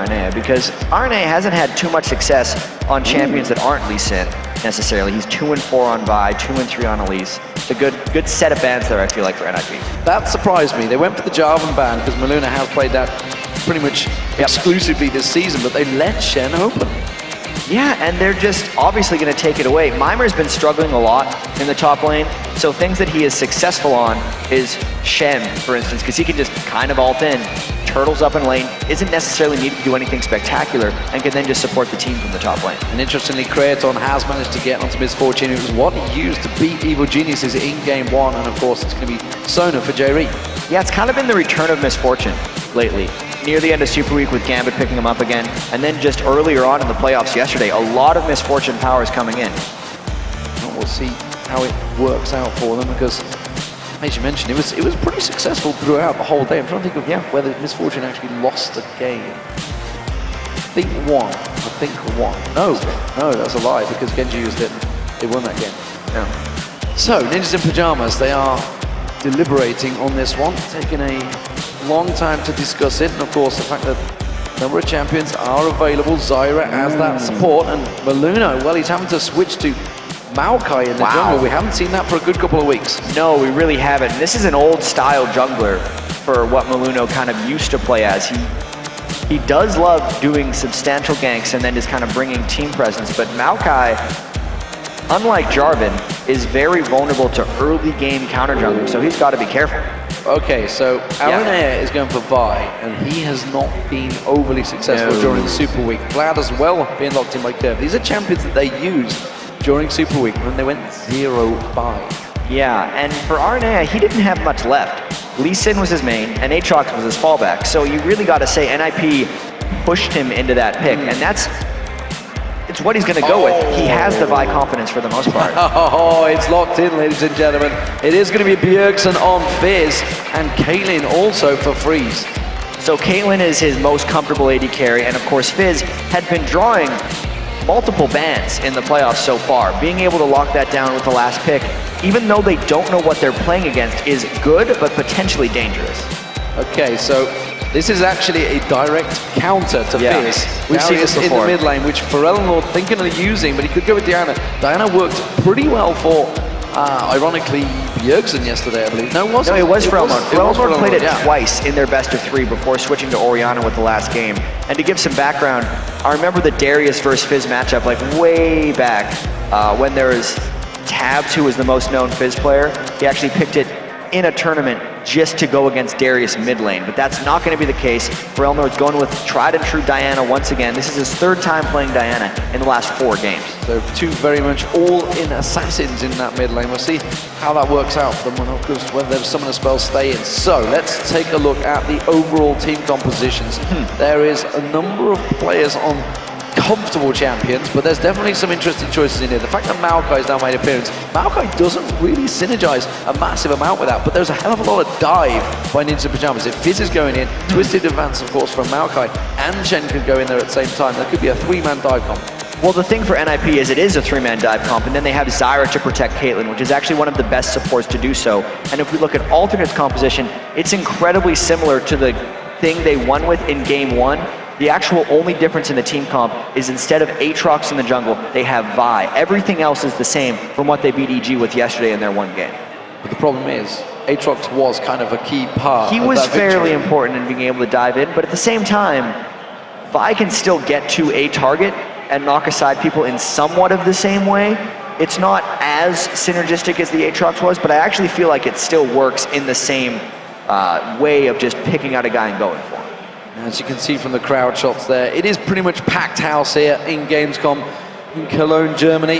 RNA, because RNA hasn't had too much success on champions that aren't Lee Sin necessarily. He's 2-4 on Vi, 2-3 on Elise. It's a good set of bans there, I feel like, for NIP. That surprised me. They went for the Jarvan ban because Maluna has played that pretty much exclusively this season, but they let Shen open. Yeah, and they're just obviously going to take it away. Mimer's been struggling a lot in the top lane, so things that he is successful on is Shen, for instance, because he can just kind of ult in, turtles up in lane, isn't necessarily needed to do anything spectacular, and can then just support the team from the top lane. And interestingly, Kraton has managed to get onto Miss Fortune. It was what he used to beat Evil Geniuses in Game 1, and of course it's going to be Sona for J-Reed. Yeah, it's kind of been the return of Misfortune lately. Near the end of Super Week with Gambit picking him up again, and then just earlier on in the playoffs yesterday, a lot of Misfortune powers coming in. And we'll see how it works out for them, because as you mentioned, it was pretty successful throughout the whole day. I'm trying to think of whether Misfortune actually lost a game. I think one. No, that's a lie, because Genji used it. They won that game. Yeah. So, Ninjas in Pyjamas, they are deliberating on this one, taking a long time to discuss it, and of course the fact that a number of champions are available. Zyra has that support, and Maluna, well, he's having to switch to Maokai in the jungle. We haven't seen that for a good couple of weeks. No, we really haven't. This is an old style jungler for what Maluna kind of used to play as. He does love doing substantial ganks and then just kind of bringing team presence, but Maokai, unlike Jarvan, is very vulnerable to early game counter jungling, so he's got to be careful. Okay, so Aranea is going for Vi, and he has not been overly successful during the Super Week. Vlad as well being locked in by Curve. These are champions that they used during Super Week when they went 0-5. Yeah, and for Aranea, he didn't have much left. Lee Sin was his main, and Aatrox was his fallback, so you really got to say NIP pushed him into that pick, and it's what he's going to go with. He has the Vi confidence for the most part. Oh, it's locked in, ladies and gentlemen. It is going to be Bjergsen on Fizz, and Caitlyn also for Freeze. So Caitlyn is his most comfortable AD carry, and of course Fizz had been drawing multiple bans in the playoffs so far. Being able to lock that down with the last pick, even though they don't know what they're playing against, is good, but potentially dangerous. Okay, so this is actually a direct counter to Fizz. We've seen this before. In the mid lane, which Forellenlord thinking of using, but he could go with Diana. Diana worked pretty well for, ironically, Bjergsen yesterday, I believe. No, it wasn't. No, it was Forellenlord. Forellenlord played it twice in their best of 3 before switching to Orianna with the last game. And to give some background, I remember the Darius versus Fizz matchup like way back when there was Tabs, who was the most known Fizz player. He actually picked it in a tournament just to go against Darius mid lane, but that's not going to be the case. Forellenlord's going with tried and true Diana once again. This is his 3rd time playing Diana in the last 4 games. So 2 very much all-in assassins in that mid lane. We'll see how that works out for them, and of course whether some of the spells stay in. So let's take a look at the overall team compositions. There is a number of players on comfortable champions, but there's definitely some interesting choices in here. The fact that Maokai's now made an appearance, Maokai doesn't really synergize a massive amount with that, but there's a hell of a lot of dive by Ninja Pyjamas. If Fizz is going in, Twisted advance, of course, from Maokai, and Shen could go in there at the same time. That could be a 3-man dive comp. Well, the thing for NIP is it is a 3-man dive comp, and then they have Zyra to protect Caitlyn, which is actually one of the best supports to do so. And if we look at Alternate's composition, it's incredibly similar to the thing they won with in Game 1. The actual only difference in the team comp is instead of Aatrox in the jungle, they have Vi. Everything else is the same from what they beat EG with yesterday in their 1 game. But the problem is, Aatrox was kind of a key part. He was fairly important in being able to dive in, but at the same time, Vi can still get to a target and knock aside people in somewhat of the same way. It's not as synergistic as the Aatrox was, but I actually feel like it still works in the same way of just picking out a guy and going for him. As you can see from the crowd shots there, it is pretty much packed house here in Gamescom in Cologne, Germany.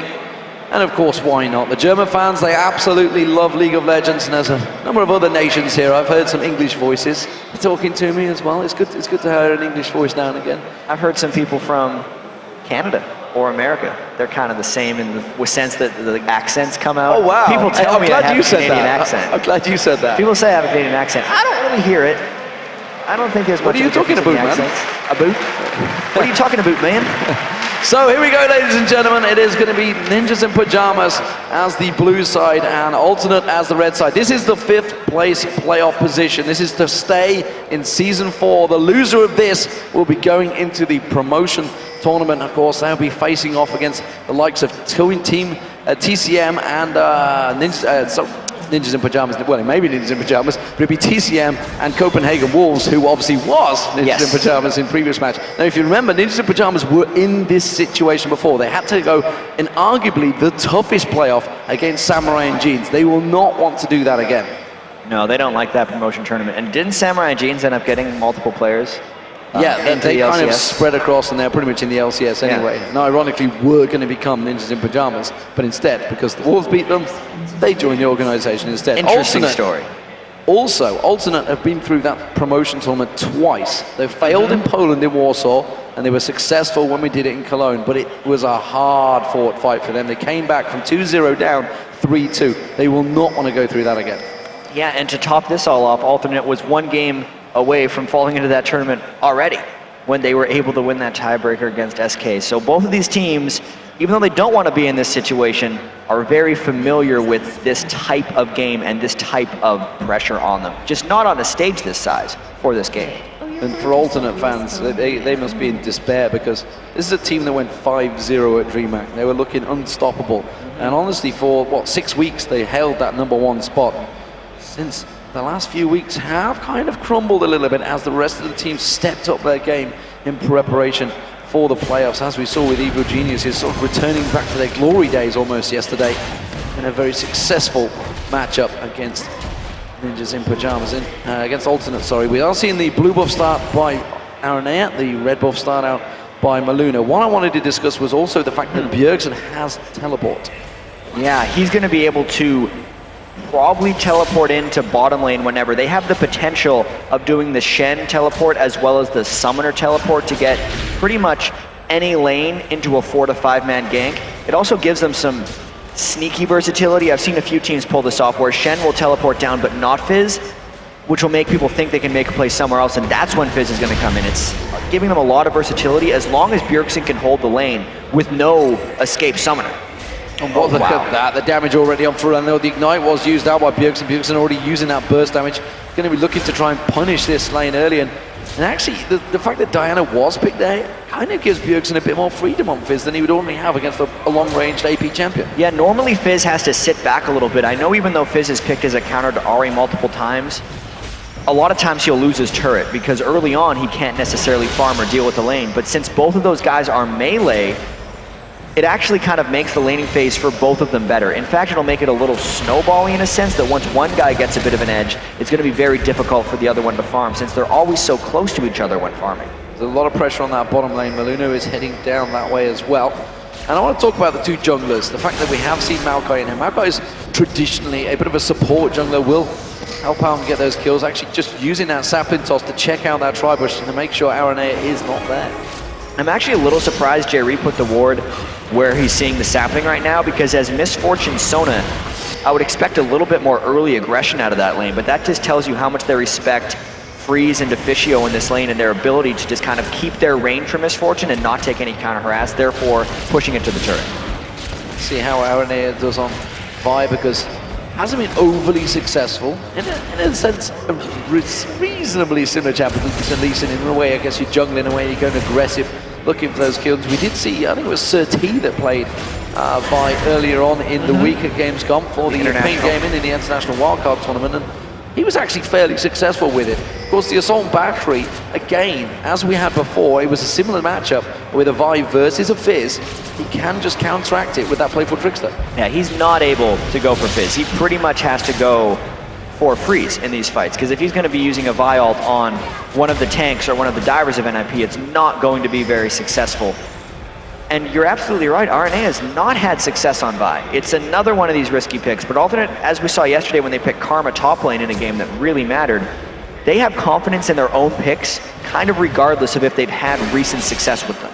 And of course, why not? The German fans, they absolutely love League of Legends, and there's a number of other nations here. I've heard some English voices talking to me as well. It's good to hear an English voice now and again. I've heard some people from Canada or America. They're kind of the same in the sense that the accents come out. Oh, wow. People tell me I have a Canadian accent. I'm glad you said that. People say I have a Canadian accent. I don't really hear it. I don't think there's much. What are you talking about, man? About? What are you talking about, man? So here we go, ladies and gentlemen. It is going to be Ninjas in Pyjamas as the blue side and Alternate as the red side. This is the 5th place playoff position. This is to stay in Season 4. The loser of this will be going into the promotion tournament. Of course, they'll be facing off against the likes of Team TCM and Ninjas in Pyjamas, well, maybe Ninjas in Pyjamas, but it'd be TCM and Copenhagen Wolves, who obviously was Ninjas in Pyjamas in previous match. Now, if you remember, Ninjas in Pyjamas were in this situation before. They had to go in arguably the toughest playoff against Samurai and Jeans. They will not want to do that again. No, they don't like that promotion tournament. And didn't Samurai and Jeans end up getting multiple players? Yeah, they kind of spread across, and they're pretty much in the LCS anyway. And ironically, were going to become Ninjas in Pyjamas, but instead, because the Wolves beat them, they joined the organization instead. Interesting story. Also, Alternate have been through that promotion tournament twice. They failed in Poland in Warsaw, and they were successful when we did it in Cologne, but it was a hard-fought fight for them. They came back from 2-0 down, 3-2. They will not want to go through that again. Yeah, and to top this all off, Alternate was one game away from falling into that tournament already when they were able to win that tiebreaker against SK. So both of these teams, even though they don't want to be in this situation, are very familiar with this type of game and this type of pressure on them. Just not on a stage this size for this game. And for Alternate fans, they must be in despair, because this is a team that went 5-0 at DreamHack. They were looking unstoppable. And honestly, for, 6 weeks, they held that #1 spot. Since the last few weeks have kind of crumbled a little bit as the rest of the team stepped up their game in preparation for the playoffs, as we saw with Evil Geniuses sort of returning back to their glory days almost yesterday in a very successful matchup against Ninjas in Pyjamas, against Alternate, sorry. We are seeing the blue buff start by Aranea, the red buff start out by Maluna. What I wanted to discuss was also the fact that Bjergsen has teleport. Yeah, he's going to be able to probably teleport into bottom lane whenever. They have the potential of doing the Shen teleport as well as the Summoner teleport to get pretty much any lane into a 4 to 5 man gank. It also gives them some sneaky versatility. I've seen a few teams pull this off where Shen will teleport down but not Fizz, which will make people think they can make a play somewhere else, and that's when Fizz is going to come in. It's giving them a lot of versatility as long as Bjergsen can hold the lane with no escape Summoner. And look at that, the damage already on full. I know the Ignite was used out by Bjergsen. Bjergsen already using that burst damage. Going to be looking to try and punish this lane early. And actually, the fact that Diana was picked there kind of gives Bjergsen a bit more freedom on Fizz than he would normally have against a long-ranged AP champion. Yeah, normally Fizz has to sit back a little bit. I know even though Fizz is picked as a counter to Ahri multiple times, a lot of times he'll lose his turret because early on he can't necessarily farm or deal with the lane. But since both of those guys are melee, it actually kind of makes the laning phase for both of them better. In fact, it'll make it a little snowbally in a sense that once one guy gets a bit of an edge, it's going to be very difficult for the other one to farm since they're always so close to each other when farming. There's a lot of pressure on that bottom lane. Maluna is heading down that way as well. And I want to talk about the two junglers. The fact that we have seen Maokai in him. Maokai is traditionally a bit of a support jungler, will help out and get those kills. Actually just using that sapling toss to check out that tri-bush and to make sure Aranea is not there. I'm actually a little surprised Jerry put the ward where he's seeing the sapling right now, because as Misfortune Sona, I would expect a little bit more early aggression out of that lane, but that just tells you how much they respect Freeze and Deficio in this lane and their ability to just kind of keep their range for Misfortune and not take any counter harass, therefore pushing it to the turret. See how Aranea does on Vi, because hasn't been overly successful. In a sense, a reasonably similar champion to Lee Sin in a way. I guess you're jungling away, you're going aggressive, looking for those kills. We did see, I think it was Sir T that played Vi earlier on in the week at GamesCom for the European Gaming in the International Wildcard Tournament, and he was actually fairly successful with it. Of course, the Assault Battery, again, as we had before, it was a similar matchup with a Vi versus a Fizz. He can just counteract it with that Playful Trickster. Yeah, he's not able to go for Fizz. He pretty much has to go for Freeze in these fights, because if he's going to be using a Vi ult on one of the tanks or one of the divers of NIP, it's not going to be very successful. And you're absolutely right, RNA has not had success on Vi. It's another one of these risky picks, but Alternate, as we saw yesterday when they picked Karma top lane in a game that really mattered, they have confidence in their own picks, kind of regardless of if they've had recent success with them.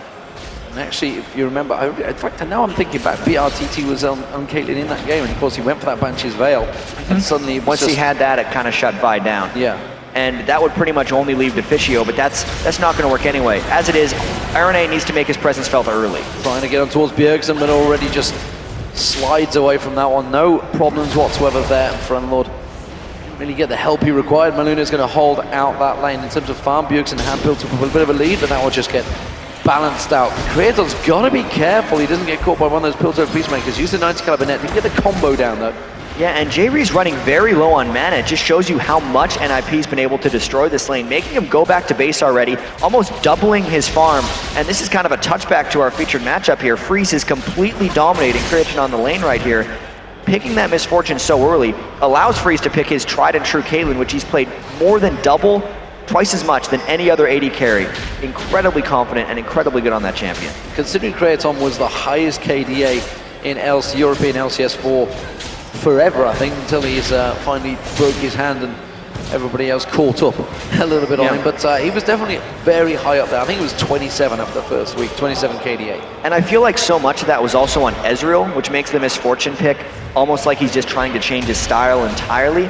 And actually, if you remember, in fact, now I'm thinking back, BRTT was on Caitlyn in that game, and of course he went for that Banshee's Veil, and suddenly... Once he had that, it kind of shut Vi down. Yeah, and that would pretty much only leave Deficio, but that's not going to work anyway. As it is, RNA needs to make his presence felt early. Trying to get on towards Bjergsen, but already just slides away from that one. No problems whatsoever there for Unlord. Didn't really get the help he required. Maluna's going to hold out that lane in terms of farm. Bjergsen had built up a bit of a lead, but that will just get balanced out. Creator's got to be careful he doesn't get caught by one of those Piltover Peacemakers. Use the 90 caliber net. Didn't get the combo down though. Yeah, and J-Ree's running very low on mana. It just shows you how much NIP's been able to destroy this lane, making him go back to base already, almost doubling his farm. And this is kind of a touchback to our featured matchup here. Freeze is completely dominating Creation on the lane right here. Picking that Misfortune so early allows Freeze to pick his tried and true Caitlyn, which he's played more than double, twice as much than any other AD carry. Incredibly confident and incredibly good on that champion. Considering Creaton was the highest KDA in European LCS 4 forever, I think, until he's finally broke his hand and everybody else caught up a little bit on him. But he was definitely very high up there. I think it was 27 after the first week, 27 KDA. And I feel like so much of that was also on Ezreal, which makes the Misfortune pick almost like he's just trying to change his style entirely.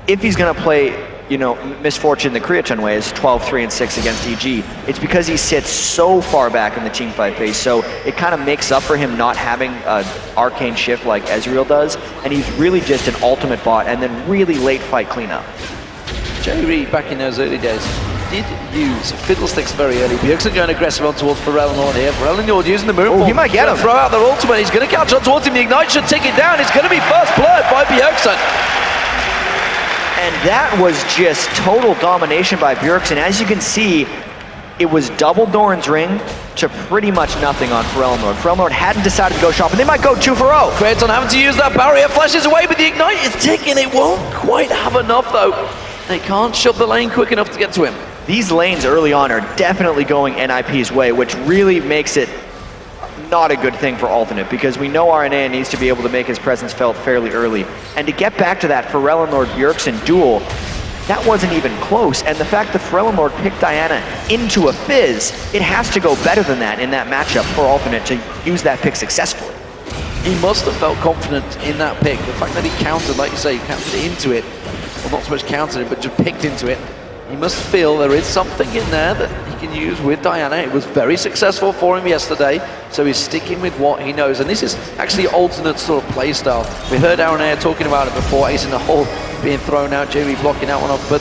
If he's going to play, you know, Misfortune the Creaton way is 12-3 and 6 against EG, it's because he sits so far back in the teamfight phase, so it kind of makes up for him not having an arcane shift like Ezreal does, and he's really just an ultimate bot and then really late fight cleanup. J-Ree, back in those early days, did use Fiddlesticks very early. Bjergsen going aggressive on towards Pharrell here. Pharrell using the moonfall. Oh, he might get him. Throw out their ultimate. He's going to catch on towards him. The Ignite should take it down. It's going to be first blood by Bjergsen. And that was just total domination by Bjergsen. As you can see, it was double Doran's ring to pretty much nothing on Ferelnord. Ferelnord hadn't decided to go shop, and they might go 2-for-0. Creaton having to use that barrier, flashes away, but the Ignite is ticking. It won't quite have enough though. They can't shove the lane quick enough to get to him. These lanes early on are definitely going NIP's way, which really makes it not a good thing for Alternate, because we know RNA needs to be able to make his presence felt fairly early. And to get back to that Ferelnord Bjergsen duel, that wasn't even close. And the fact that Ferelnord picked Diana into a Fizz, it has to go better than that in that matchup for Alternate to use that pick successfully. He must have felt confident in that pick. The fact that he countered, like you say, he countered into it. Well, not so much countered it, but just picked into it. He must feel there is something in there that he can use with Diana. It was very successful for him yesterday, so he's sticking with what he knows. And this is actually Alternate sort of play style. We heard Aaron talking about it before, Ace in the hole being thrown out, Jamie blocking that one off, but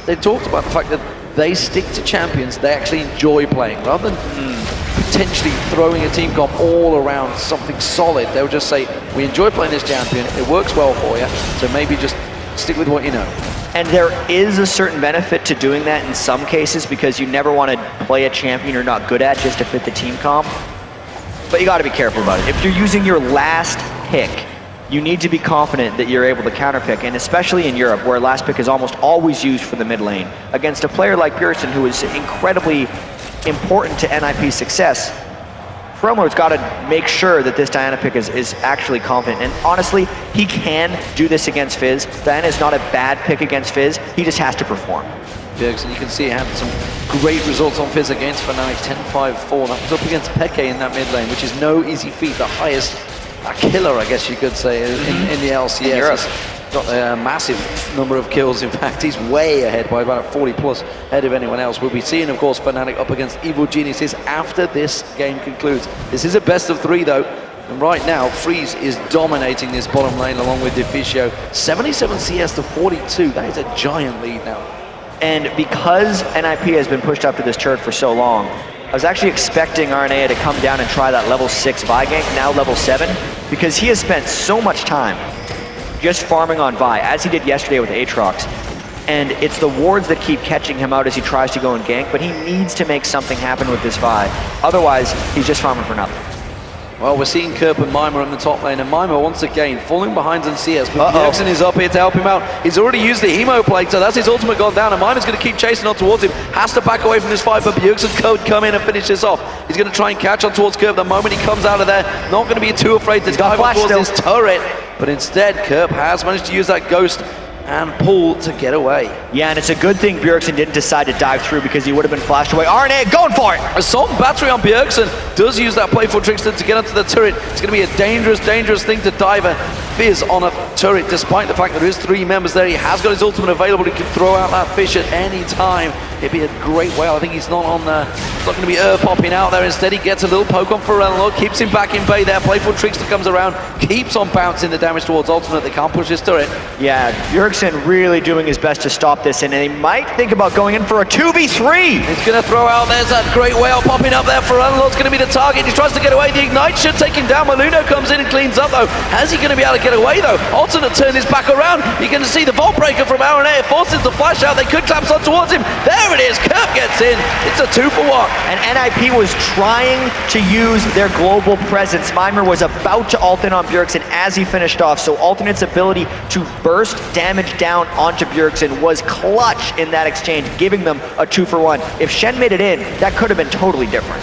they talked about the fact that they stick to champions they actually enjoy playing, rather than potentially throwing a team comp all around something solid. They'll just say, we enjoy playing this champion, it works well for you, so maybe just stick with what you know. And there is a certain benefit to doing that in some cases, because you never want to play a champion you're not good at just to fit the team comp. But you got to be careful about it. If you're using your last pick, you need to be confident that you're able to counterpick, and especially in Europe, where last pick is almost always used for the mid lane, against a player like Bjergsen, who is incredibly important to NIP's success. Ferelnord's got to make sure that this Diana pick is actually confident. And honestly, he can do this against Fizz. Diana is not a bad pick against Fizz. He just has to perform. Bjergsen, you can see he had some great results on Fizz against Fnatic, 10-5-4. That was up against Peke in that mid lane, which is no easy feat. The highest killer, I guess you could say, in the LCS. He's got a massive number of kills. In fact, he's way ahead by about 40 plus ahead of anyone else. We'll be seeing, of course, Fnatic up against Evil Geniuses after this game concludes. This is a best of 3 though, and right now Freeze is dominating this bottom lane along with Deficio. 77 CS to 42. That is a giant lead now. And because NIP has been pushed up to this turret for so long, I was actually expecting RNA to come down and try that level 6 Vi gank, now level 7, because he has spent so much time just farming on Vi, as he did yesterday with Aatrox. And it's the wards that keep catching him out as he tries to go and gank, but he needs to make something happen with this Vi. Otherwise, he's just farming for nothing. Well, we're seeing Kerp and Mima in the top lane, and Mima once again falling behind on CS, but Bjergsen is up here to help him out. He's already used the Emo plate, so that's his ultimate gone down, and Mima's going to keep chasing on towards him. Has to back away from this fight, but Bjergsen could come in and finish this off. He's going to try and catch on towards Kerp. The moment he comes out of there, not going to be too afraid to dive on towards this turret, but instead Kerp has managed to use that Ghost and pull to get away. Yeah, and it's a good thing Bjergsen didn't decide to dive through because he would have been flashed away. RNA going for it! Assault battery on Bjergsen does use that playful trickster to get onto the turret. It's going to be a dangerous, dangerous thing to dive a Fizz on a turret, despite the fact that there is 3 members there. He has got his ultimate available. He can throw out that fish at any time. It'd be a great whale. I think he's not on there. It's not going to be popping out there. Instead, he gets a little poke on Ferello, keeps him back in bay there. Playful trickster comes around, keeps on bouncing the damage towards ultimate. They can't push his turret. Yeah, Bjergsen really doing his best to stop this, and they might think about going in for a 2v3. He's going to throw out, there's that great whale popping up there. Ferello's going to be the target. He tries to get away. The Ignite should take him down. Maluno comes in and cleans up, though. How's he going to be able to get away, though? Alternate turned his back around. You're going to see the Vault Breaker from RNA. It forces the flash out. They could collapse on towards him. There it is. Kirk gets in. It's a 2-for-1. And NIP was trying to use their global presence. Meimer was about to ult in on Bjergsen as he finished off, so Alternate's ability to burst damage down onto Bjergsen was clutch in that exchange, giving them a 2-for-1. If Shen made it in, that could have been totally different.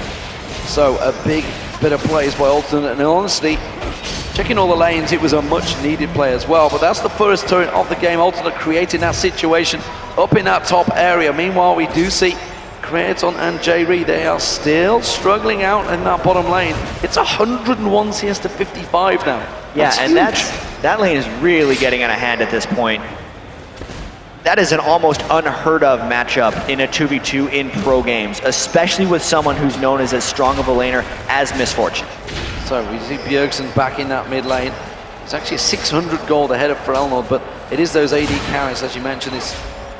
So a big bit of plays by Alternate, and honestly, checking all the lanes, it was a much needed play as well, but that's the first turret of the game. Alternate creating that situation up in that top area. Meanwhile, we do see Kraton and J-Ree, they are still struggling out in that bottom lane. It's 101 CS to 55 now. Yeah, that's and huge. that lane is really getting out of hand at this point. That is an almost unheard of matchup in a 2v2 in pro games, especially with someone who's known as strong of a laner as Misfortune. So we see Bjergsen back in that mid lane. It's actually 600 gold ahead of Ferelnord, but it is those AD carries, as you mentioned. It's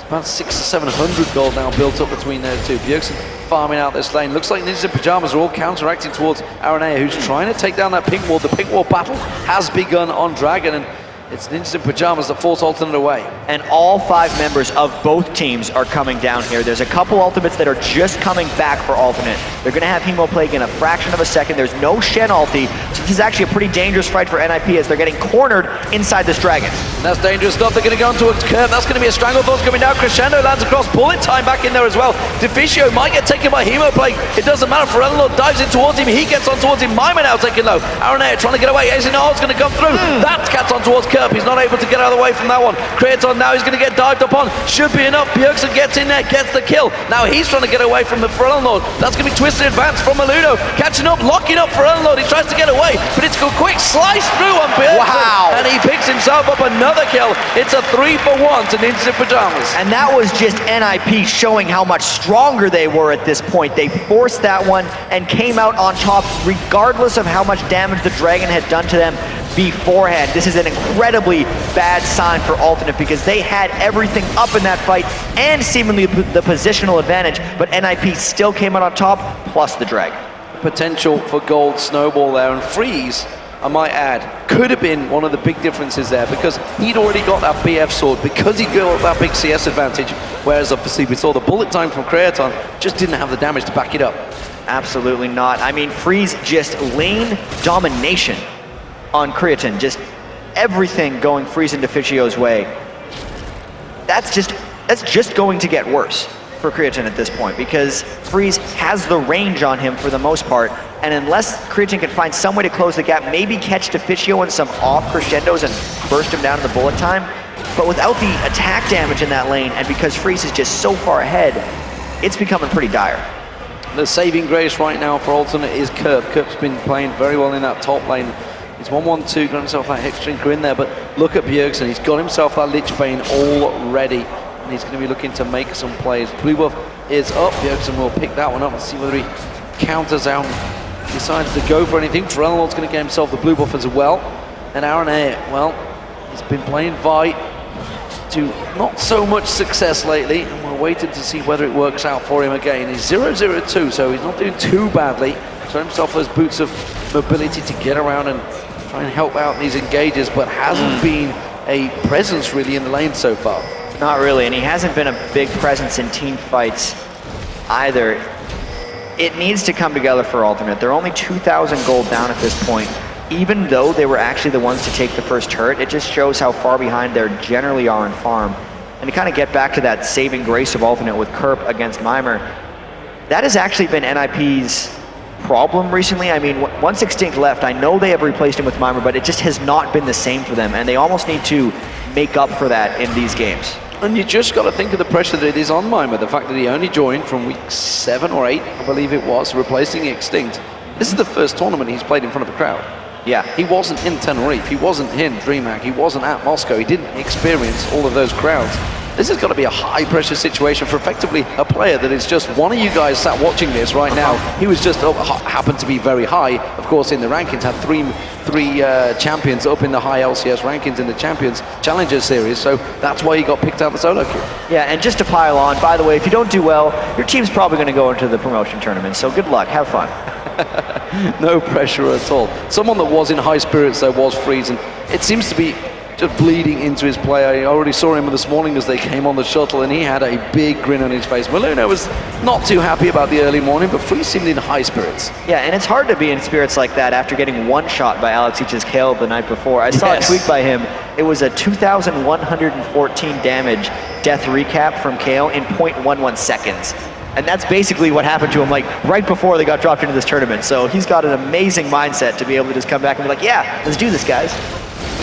about 600 to 700 gold now built up between those two. Bjergsen farming out this lane. Looks like Ninjas in Pyjamas are all counteracting towards Aranea, who's trying to take down that pink ward. The pink ward battle has begun on Dragon, and it's Ninjas in Pyjamas that force Alternate away. And all 5 members of both teams are coming down here. There's a couple ultimates that are just coming back for Alternate. They're going to have Hemo Plague in a fraction of a second. There's no Shen ulti, so this is actually a pretty dangerous fight for NIP as they're getting cornered inside this Dragon. That's dangerous stuff. They're going to go into a curve. That's going to be a Stranglethorn coming down. Crescendo lands across. Bullet time back in there as well. Deficio might get taken by Hemo Plague. It doesn't matter. Ferello dives in towards him. He gets on towards him. Meimer now taking low. Aranea trying to get away. Azinar's going to come through. That cat's on towards Kerp. He's not able to get out of the way from that one. Kraton now, he's going to get dived upon. Should be enough. Bjergsen gets in there, gets the kill. Now he's trying to get away from the Ferelnord. That's going to be twisted advance from Maluno. Catching up, locking up Ferelnord. He tries to get away, but it's a quick slice through on Bjergsen. Wow. And he picks himself up another kill. It's a 3-for-1 to Ninjas in Pyjamas. And that was just NIP showing how much stronger they were at this point. They forced that one and came out on top regardless of how much damage the Dragon had done to them beforehand. This is an incredibly bad sign for Alternate because they had everything up in that fight and seemingly the positional advantage, but NIP still came out on top, plus the Dragon. Potential for gold snowball there, and Freeze, I might add, could have been one of the big differences there because he'd already got that BF sword because he got that big CS advantage, whereas obviously we saw the bullet time from Kraton just didn't have the damage to back it up. Absolutely not. I mean, Freeze just lane domination on Creatine, just everything going Freeze and Deficio's way. That's just going to get worse for Creatine at this point because Freeze has the range on him for the most part, and unless Creatine can find some way to close the gap, maybe catch Deficio in some off crescendos and burst him down in the bullet time, but without the attack damage in that lane, and because Freeze is just so far ahead, it's becoming pretty dire. The saving grace right now for Alternate is Kerp. Kerp's been playing very well in that top lane. He's 1-1-2, got himself that Hex Drinker in there, but look at Bjergsen. He's got himself that Lich Bane already, and he's going to be looking to make some plays. Blue buff is up. Bjergsen will pick that one up and see whether he counters out, decides to go for anything. Ferelnord's going to get himself the blue buff as well. And Aranea, well, he's been playing Vi to not so much success lately, and we're waiting to see whether it works out for him again. He's 0-0-2, so he's not doing too badly. Got himself those boots of mobility to get around and try and help out these engages, but hasn't been a presence really in the lane so far. Not really, and he hasn't been a big presence in team fights either. It needs to come together for Alternate. They're only 2,000 gold down at this point. Even though they were actually the ones to take the first turret, it just shows how far behind they generally are in farm. And to kind of get back to that saving grace of Alternate with Kerp against Meimer, that has actually been NIP's problem recently. I mean, once Extinct left, I know they have replaced him with Meimer, but it just has not been the same for them, and they almost need to make up for that in these games. And you just got to think of the pressure that it is on Mima. The fact that he only joined from week 7 or 8, I believe it was, replacing Extinct. This is the first tournament he's played in front of a crowd. Yeah. He wasn't in Tenerife, he wasn't in DreamHack, he wasn't at Moscow, he didn't experience all of those crowds. This has got to be a high-pressure situation for effectively a player that is just one of you guys sat watching this right now. He was just happened to be very high, of course, in the rankings. Had three champions up in the high LCS rankings in the Champions Challenger Series, so that's why he got picked out the solo queue. Yeah, and just to pile on, by the way, if you don't do well, your team's probably going to go into the promotion tournament, so good luck, have fun. No pressure at all. Someone that was in high spirits though was Freeze, and it seems to be just bleeding into his play. I already saw him this morning as they came on the shuttle, and he had a big grin on his face. Maluna was not too happy about the early morning, but Freeze seemed in high spirits. Yeah, and it's hard to be in spirits like that after getting one shot by Alex Each's Kale the night before. I saw a tweet by him. It was a 2,114 damage death recap from Kale in 0.11 seconds. And that's basically what happened to him, like, right before they got dropped into this tournament. So he's got an amazing mindset to be able to just come back and be like, yeah, let's do this, guys.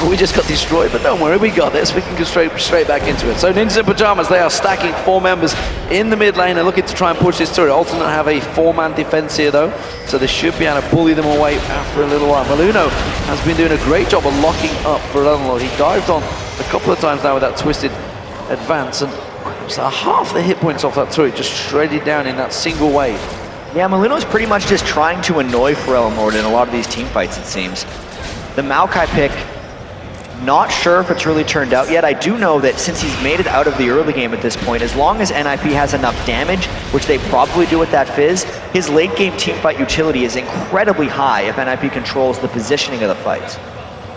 We just got destroyed, but don't worry, we got this. We can go straight back into it. So Ninjas in Pyjamas, they are stacking 4 members in the mid lane and looking to try and push this turret. Alternate have a 4-man defense here though, so they should be able to bully them away after a little while. Maluno has been doing a great job of locking up for Unlock. He dived on a couple of times now with that twisted advance, and so half the hit points off that turret just shredded down in that single wave. Yeah, Maluno's pretty much just trying to annoy Pharrell Lord in a lot of these team fights, it seems. The Maokai pick, not sure if it's really turned out yet. I do know that since he's made it out of the early game at this point, as long as NIP has enough damage, which they probably do with that Fizz, his late game teamfight utility is incredibly high if NIP controls the positioning of the fight.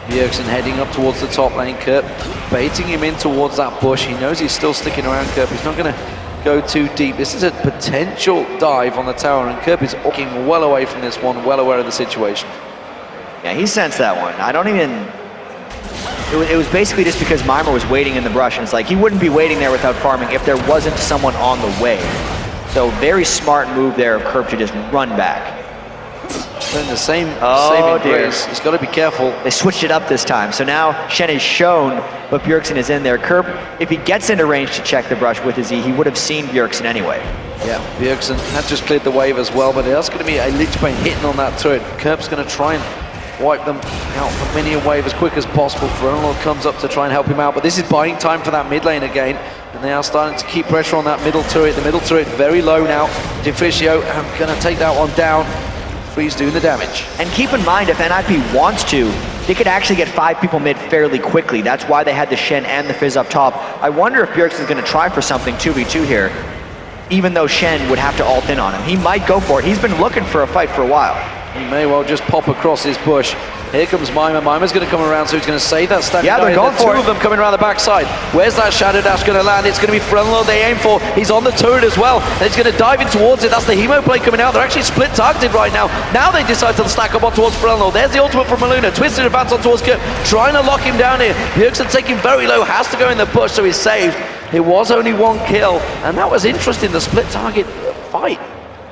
Bjergsen heading up towards the top lane, Kerp baiting him in towards that bush. He knows he's still sticking around Kerp. He's not going to go too deep. This is a potential dive on the tower, and Kerp is walking well away from this one, well aware of the situation. Yeah, he sensed that one. I don't even... It was basically just because Mima was waiting in the brush, and it's like he wouldn't be waiting there without farming if there wasn't someone on the way. So very smart move there of Kerp to just run back. In the same dear. race, he's got to be careful. They switched it up this time, so now Shen is shown, but Bjergsen is in there. Kerp, if he gets into range to check the brush with his E, he would have seen Bjergsen anyway. Yeah, Bjergsen had just cleared the wave as well, but there's going to be a Lich Bane hitting on that turret. Kerp's going to try and wipe them out from many a wave as quick as possible. Frontal comes up to try and help him out, but this is buying time for that mid lane again, and they are starting to keep pressure on that middle turret. The middle turret very low now. Deficio going to take that one down. Freeze doing the damage. And keep in mind, if NIP wants to, they could actually get 5 people mid fairly quickly. That's why they had the Shen and the Fizz up top. I wonder if Bjergsen's going to try for something 2v2 here, even though Shen would have to ult in on him. He might go for it. He's been looking for a fight for a while. He may well just pop across his bush. Here comes Mima. Mima's going to come around, so he's going to save that standing. Yeah, they're going for it. Two of them coming around the backside. Where's that Shadow Dash going to land? It's going to be Frenlo they aim for. He's on the turret as well, and he's going to dive in towards it. That's the Hemo play coming out. They're actually split targeted right now. Now they decide to stack up on towards Frenlo. There's the ultimate from Maluna. Twisted advance on towards Kurt, trying to lock him down here. Bjergsen taking very low, has to go in the bush, so he's saved. It was only 1 kill, and that was interesting, the split target fight.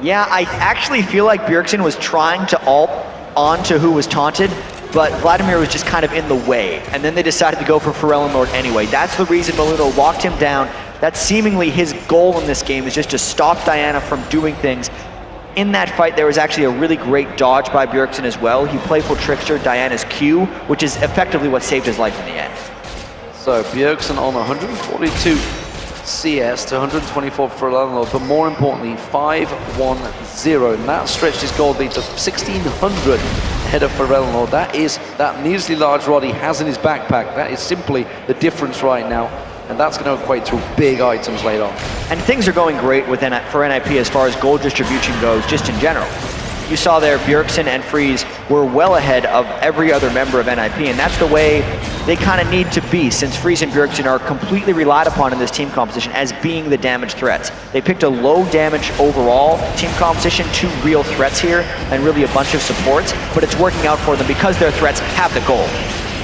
Yeah, I actually feel like Bjergsen was trying to ult onto who was taunted, but Vladimir was just kind of in the way, and then they decided to go for Pharrell Lord anyway. That's the reason Maluno locked him down. That's seemingly his goal in this game, is just to stop Diana from doing things. In that fight, there was actually a really great dodge by Bjergsen as well. He playful trickster Diana's Q, which is effectively what saved his life in the end. So Bjergsen on 142 CS to 124 for Lord, but more importantly 5-1-0, and that stretched his gold lead to 1,600 ahead of Pharrell Lord. That is that needlessly large rod he has in his backpack. That is simply the difference right now, and that's going to equate to big items later on. And things are going great for NIP as far as gold distribution goes, just in general. You saw there Bjergsen and Freeze were well ahead of every other member of NIP, and that's the way they kind of need to be, since Freeze and Bjergsen are completely relied upon in this team composition as being the damage threats. They picked a low damage overall team composition, 2 real threats here, and really a bunch of supports, but it's working out for them because their threats have the gold.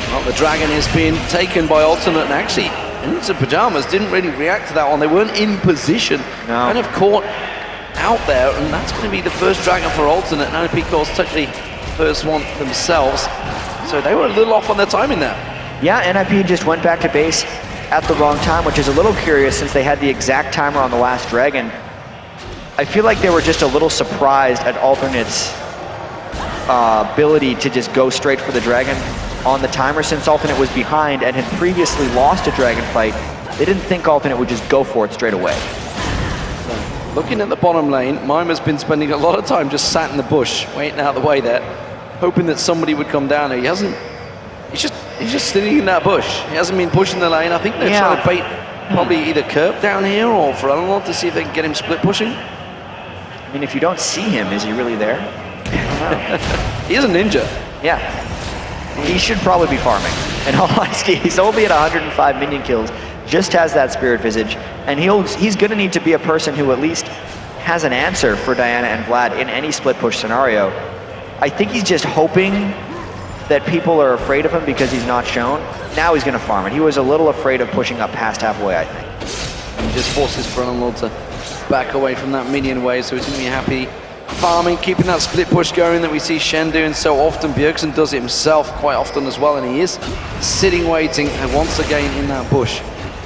Well, the Dragon is being taken by Alternate, and actually, Ninjas in Pyjamas didn't really react to that one. They weren't in position, kind of caught out there, and that's going to be the first Dragon for Alternate. And NIP, of course, took the first one themselves, so they were a little off on their timing there. Yeah, NIP just went back to base. at the wrong time, which is a little curious since they had the exact timer on the last dragon. I feel like they were just a little surprised at Alternate's ability to just go straight for the dragon on the timer, since Alternate was behind and had previously lost a dragon fight. They didn't think Alternate would just go for it straight away. So, looking at the bottom lane, Mimer's been spending a lot of time just sat in the bush, waiting out the way there, hoping that somebody would come down there. He hasn't. He's just sitting in that bush. He hasn't been pushing the lane. I think they're trying to bait probably either Kerp down here or Ferelnlord to see if they can get him split pushing. I mean, if you don't see him, is he really there? He is a ninja. Yeah. He should probably be farming. In all honesty, he's only at 105 minion kills, just has that Spirit Visage, and he's going to need to be a person who at least has an answer for Diana and Vlad in any split push scenario. I think he's just hoping that people are afraid of him because he's not shown. Now he's going to farm it. He was a little afraid of pushing up past halfway, I think. And just forces Ferelnlord to back away from that minion wave, so he's going to be happy farming, keeping that split push going that we see Shen doing so often. Bjergsen does it himself quite often as well, and he is sitting waiting, and once again in that bush.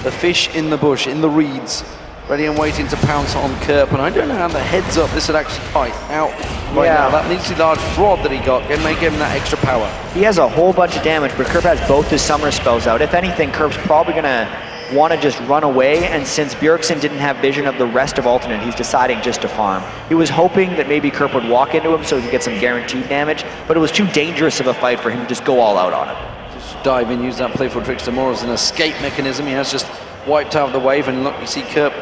The fish in the bush, in the reeds, ready and waiting to pounce on Kerp, and I don't know how the heads up this would actually fight out right now. That needs to be large rod that he got, and make him that extra power. He has a whole bunch of damage, but Kerp has both his summoner spells out. If anything, Kerp's probably going to want to just run away, and since Bjergsen didn't have vision of the rest of Alternate, he's deciding just to farm. He was hoping that maybe Kerp would walk into him so he could get some guaranteed damage, but it was too dangerous of a fight for him to just go all out on him. Just dive in, use that Playful Trickster more as an escape mechanism. He has just wiped out the wave, and look, you see Kerp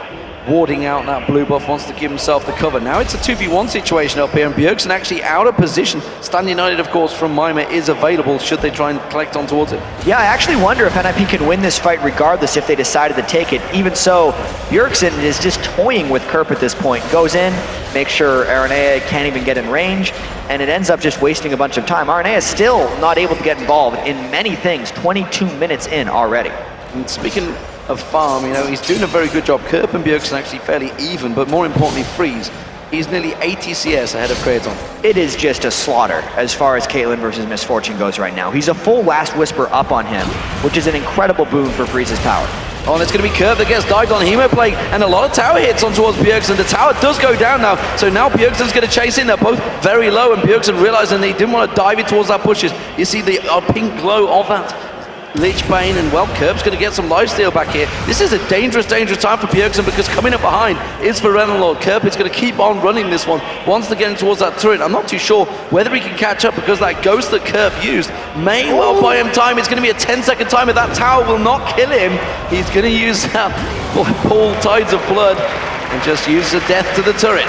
warding out that blue buff, wants to give himself the cover. Now it's a 2v1 situation up here, and Bjergsen actually out of position. Stand United, of course, from Mimer is available should they try and collect on towards it. Yeah, I actually wonder if NIP can win this fight regardless if they decided to take it. Even so, Bjergsen is just toying with Kerp at this point. Goes in, makes sure Aranea can't even get in range, and it ends up just wasting a bunch of time. Aranea is still not able to get involved in many things, 22 minutes in already. And speaking of farm, you know, he's doing a very good job. Kerp and Bjergsen actually fairly even, but more importantly, Freeze. He's nearly 80 CS ahead of Kraton. It is just a slaughter as far as Caitlyn versus Misfortune goes right now. He's a full Last Whisper up on him, which is an incredible boon for Freeze's power. Oh, and it's going to be Kerp that gets dived on Hemoplague, and a lot of tower hits on towards Bjergsen. The tower does go down now, so now Bjergsen's going to chase in. They're both very low, and Bjergsen realizing they didn't want to dive in towards that pushes. You see the pink glow of that Lich Bane, and well, Kerp's going to get some lifesteal back here. This is a dangerous, dangerous time for Bjergsen because coming up behind is Ferelnlord. Kerp is going to keep on running this one. Wants to get towards that turret. I'm not too sure whether he can catch up because that ghost that Kerp used may well buy him time. It's going to be a 10-second timer. That tower will not kill him. He's going to use that pull Tides of Blood and just use the death to the turret.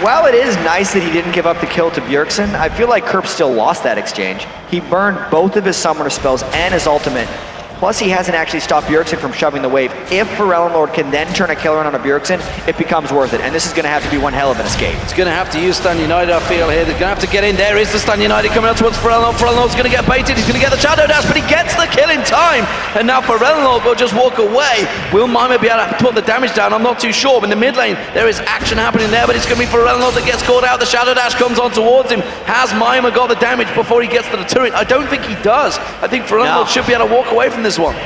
While it is nice that he didn't give up the kill to Bjergsen, I feel like Kerp still lost that exchange. He burned both of his summoner spells and his ultimate. Plus, he hasn't actually stopped Bjergsen from shoving the wave. If Ferelnlord can then turn a killer on a Bjergsen, it becomes worth it. And this is going to have to be one hell of an escape. It's going to have to use Stand United, I feel, here. They're going to have to get in. There is the Stand United coming out towards Ferelnord. Ferelnord's going to get baited. He's going to get the Shadow Dash, but he gets the kill in time. And now Ferelnord will just walk away. Will Mimer be able to put the damage down? I'm not too sure. But in the mid lane, there is action happening there, but it's going to be Ferelnord that gets caught out. The Shadow Dash comes on towards him. Has Mimer got the damage before he gets to the turret? I don't think he does. I think Ferelnord should be able to walk away from this one.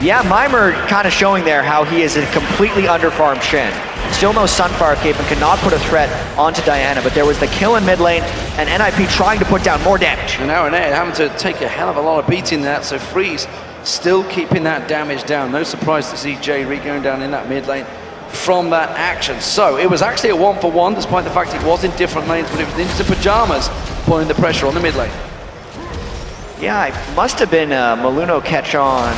Yeah, Mimer kind of showing there how he is a completely underfarmed Shen. Still no Sunfire Cape and cannot put a threat onto Diana, but there was the kill in mid lane and NIP trying to put down more damage. And Aranea having to take a hell of a lot of beating that, so Freeze still keeping that damage down. No surprise to see J-Re going down in that mid lane from that action. So it was actually a 1-for-1, despite the fact it was in different lanes, but it was into Pyjamas putting the pressure on the mid lane. Yeah, it must have been a Maluno catch on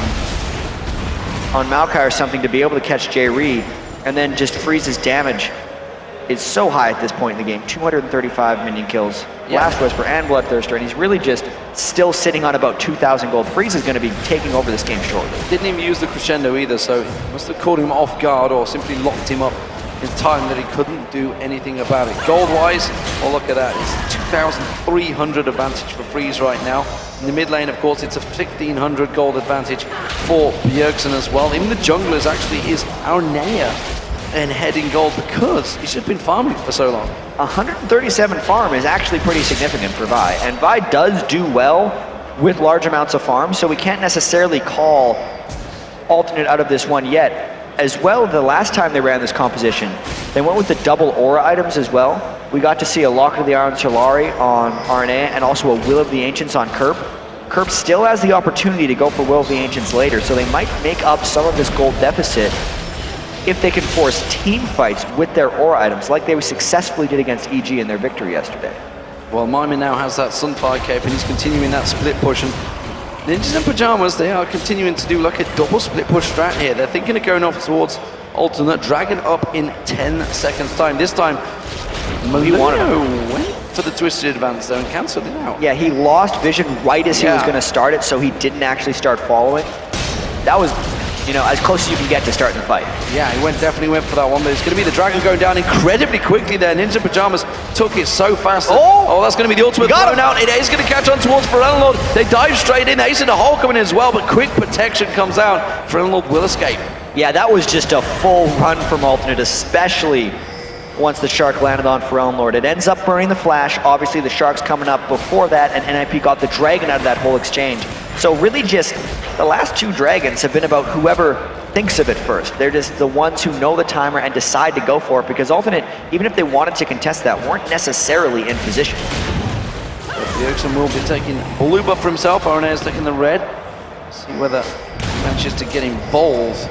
Maokai or something to be able to catch J-Re, and then just Freeze's damage is so high at this point in the game. 235 minion kills, Last Whisper and Bloodthirster, and he's really just still sitting on about 2,000 gold. Freeze is going to be taking over this game shortly. Didn't even use the crescendo either, so must have caught him off guard or simply locked him up in time that he couldn't do anything about it. Gold-wise, well, look at that. It's 2,300 advantage for Freeze right now. In the mid lane, of course, it's a 1,500 gold advantage for Bjergsen as well. Even the junglers actually is Aranea and heading gold because he's just been farming for so long. 137 farm is actually pretty significant for Vi, and Vi does do well with large amounts of farm, so we can't necessarily call Alternate out of this one yet. As well, the last time they ran this composition, they went with the double aura items as well. We got to see a Locket of the Iron Solari on RNA and also a Will of the Ancients on Kerp. Kerp still has the opportunity to go for Will of the Ancients later, so they might make up some of this gold deficit if they can force team fights with their aura items, like they successfully did against EG in their victory yesterday. Well, Mimi now has that Sunfire cape and he's continuing that split push. And Ninjas in Pyjamas, they are continuing to do like a double split push strat here. They're thinking of going off towards Alternate, dragging up in 10 seconds time. This time, Malino went for the twisted advance though and cancelled it out. Yeah, he lost vision right as he was going to start it, so he didn't actually start following. That was, you know, as close as you can get to starting the fight. Yeah, he definitely went for that one, but it's going to be the Dragon going down incredibly quickly there. Ninja Pyjamas took it so fast. Oh, that's going to be the ultimate thrown out. It is going to catch on towards Lord. They dive straight in. Ace in the hole coming in as well, but quick protection comes out. Lord will escape. Yeah, that was just a full run from Alternate, especially once the Shark landed on Lord. It ends up burning the Flash. Obviously, the Shark's coming up before that, and NIP got the Dragon out of that whole exchange. So really just, the last two Dragons have been about whoever thinks of it first. They're just the ones who know the timer and decide to go for it, because Alternate, even if they wanted to contest that, weren't necessarily in position. Bjergsen will be taking blue buff for himself. RNA is taking the red. See whether he manages to get involved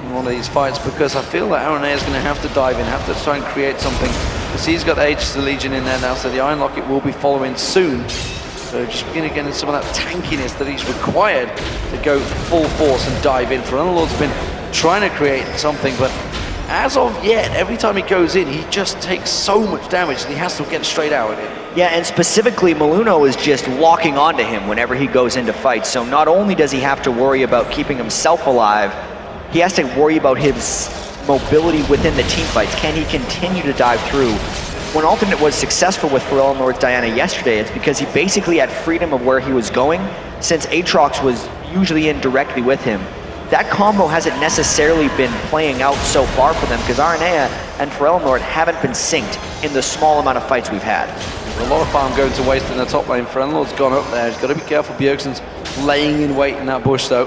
in one of these fights, because I feel that RNA is going to have to dive in, have to try and create something. Because he's got the Aegis of the Legion in there now, so the Iron Locket will be following soon. So just begin again some of that tankiness that he's required to go full force and dive in. Lord's been trying to create something, but as of yet, every time he goes in, he just takes so much damage and he has to get straight out of it. Yeah, and specifically, Maluno is just locking onto him whenever he goes into fights. So not only does he have to worry about keeping himself alive, he has to worry about his mobility within the team fights. Can he continue to dive through? When Alternate was successful with Pharrell North Diana yesterday, it's because he basically had freedom of where he was going, since Aatrox was usually in directly with him. That combo hasn't necessarily been playing out so far for them, because Aranea and Pharrell North haven't been synced in the small amount of fights we've had. A lot of farm going to waste in the top lane. Pharrell North's gone up there. He's got to be careful. Bjergsen's laying in wait in that bush though.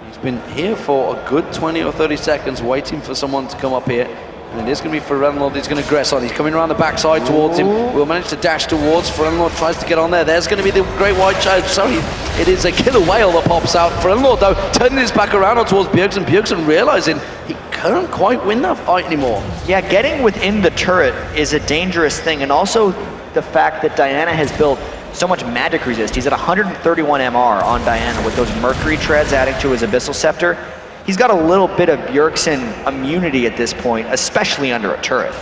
He's been here for a good 20 or 30 seconds waiting for someone to come up here. And it is going to be Pharrell. He's going to aggress on. He's coming around the backside towards him. Will manage to dash towards. Pharrell tries to get on there. There's going to be the Great White Child. Sorry, it is a killer whale that pops out. Pharrell though turning his back around towards Bjergsen. Bjergsen realizing he can't quite win that fight anymore. Yeah, getting within the turret is a dangerous thing, and also the fact that Diana has built so much magic resist. He's at 131 MR on Diana with those Mercury treads adding to his Abyssal Scepter. He's got a little bit of Bjergsen immunity at this point, especially under a turret.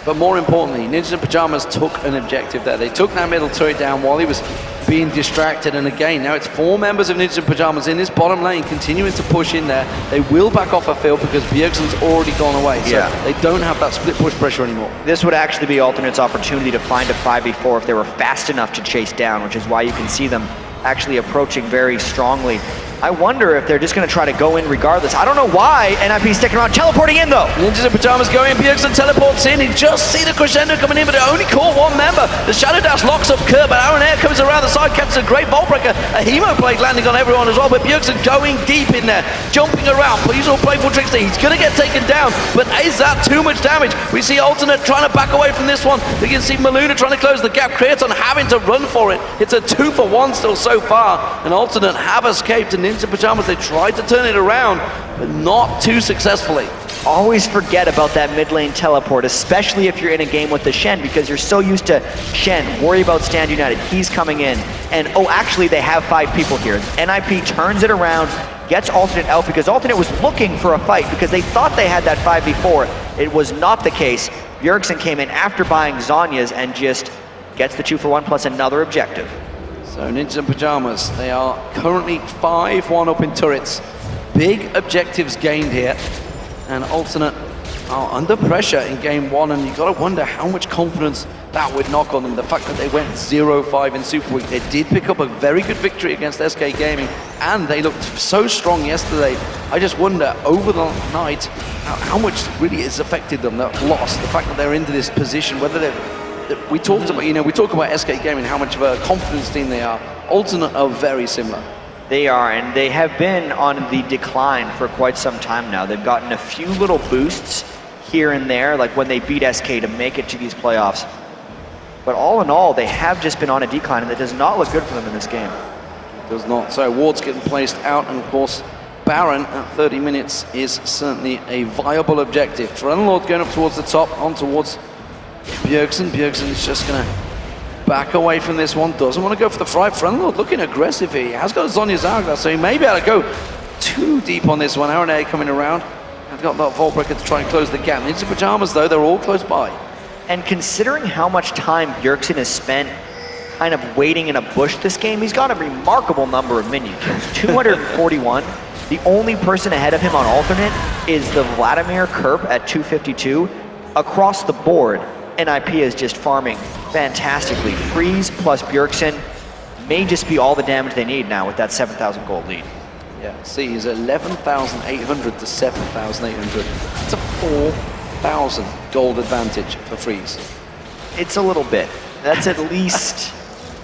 But more importantly, Ninjas in Pyjamas took an objective there. They took that middle turret down while he was being distracted, and again, now it's 4 members of Ninjas in Pyjamas in this bottom lane continuing to push in there. They will back off a field because Bjergsen's already gone away, so they don't have that split push pressure anymore. This would actually be Alternate's opportunity to find a 5v4 if they were fast enough to chase down, which is why you can see them actually approaching very strongly. I wonder if they're just going to try to go in regardless. I don't know why NIP's sticking around, teleporting in though. Ninjas in Pyjamas going, Bjergsen teleports in. He just see the crescendo coming in, but it only caught 1 member. The Shadow Dash locks up Kerr, but Aaron Air comes around the side, catches a great Vault Breaker. A Hemo Blade landing on everyone as well, but Bjergsen going deep in there, jumping around, plays all playful tricks there. He's going to get taken down, but is that too much damage? We see Alternate trying to back away from this one. We can see Maluna trying to close the gap, Creaton having to run for it. It's a 2-for-1 still so far, and Alternate have escaped, and Ninja Pyjamas, they tried to turn it around, but not too successfully. Always forget about that mid lane teleport, especially if you're in a game with the Shen, because you're so used to Shen, worry about Stand United, he's coming in, and oh, actually they have 5 people here. NIP turns it around, gets Alternate out, because Alternate was looking for a fight, because they thought they had that 5v4. It was not the case. Bjergsen came in after buying Zhonya's and just gets the 2-for-1 plus another objective. So Ninjas in Pyjamas, they are currently 5-1 up in turrets. Big objectives gained here, and Alternate are under pressure in game 1, and you gotta wonder how much confidence that would knock on them. The fact that they went 0-5 in Super Week, they did pick up a very good victory against SK Gaming, and they looked so strong yesterday. I just wonder over the night how much really has affected them, that loss, the fact that they're into this position, whether they're we talked about, we talk about SK Gaming, how much of a confidence team they are. Alternate are very similar. They are, and they have been on the decline for quite some time now. They've gotten a few little boosts here and there, like when they beat SK to make it to these playoffs. But all in all, they have just been on a decline, and it does not look good for them in this game. It does not. So wards getting placed out, and of course, Baron at 30 minutes is certainly a viable objective. Frenlord going up towards the top, on towards Bjergsen. Bjergsen is just going to back away from this one. Doesn't want to go for the fry. Frenlord looking aggressive here. He has got Zonya's hourglass, so he may be able to go too deep on this one. RNA coming around. I've got that Vault Breaker to try and close the gap. Into Pyjamas, though, they're all close by. And considering how much time Bjergsen has spent kind of waiting in a bush this game, he's got a remarkable number of minion kills, 241. The only person ahead of him on alternate is the Vladimir Kerp at 252. Across the board, NIP is just farming fantastically. Freeze plus Bjergsen may just be all the damage they need now with that 7,000 gold lead. Yeah, see, he's 11,800 to 7,800. It's a 4,000 gold advantage for Freeze. It's a little bit. That's at least...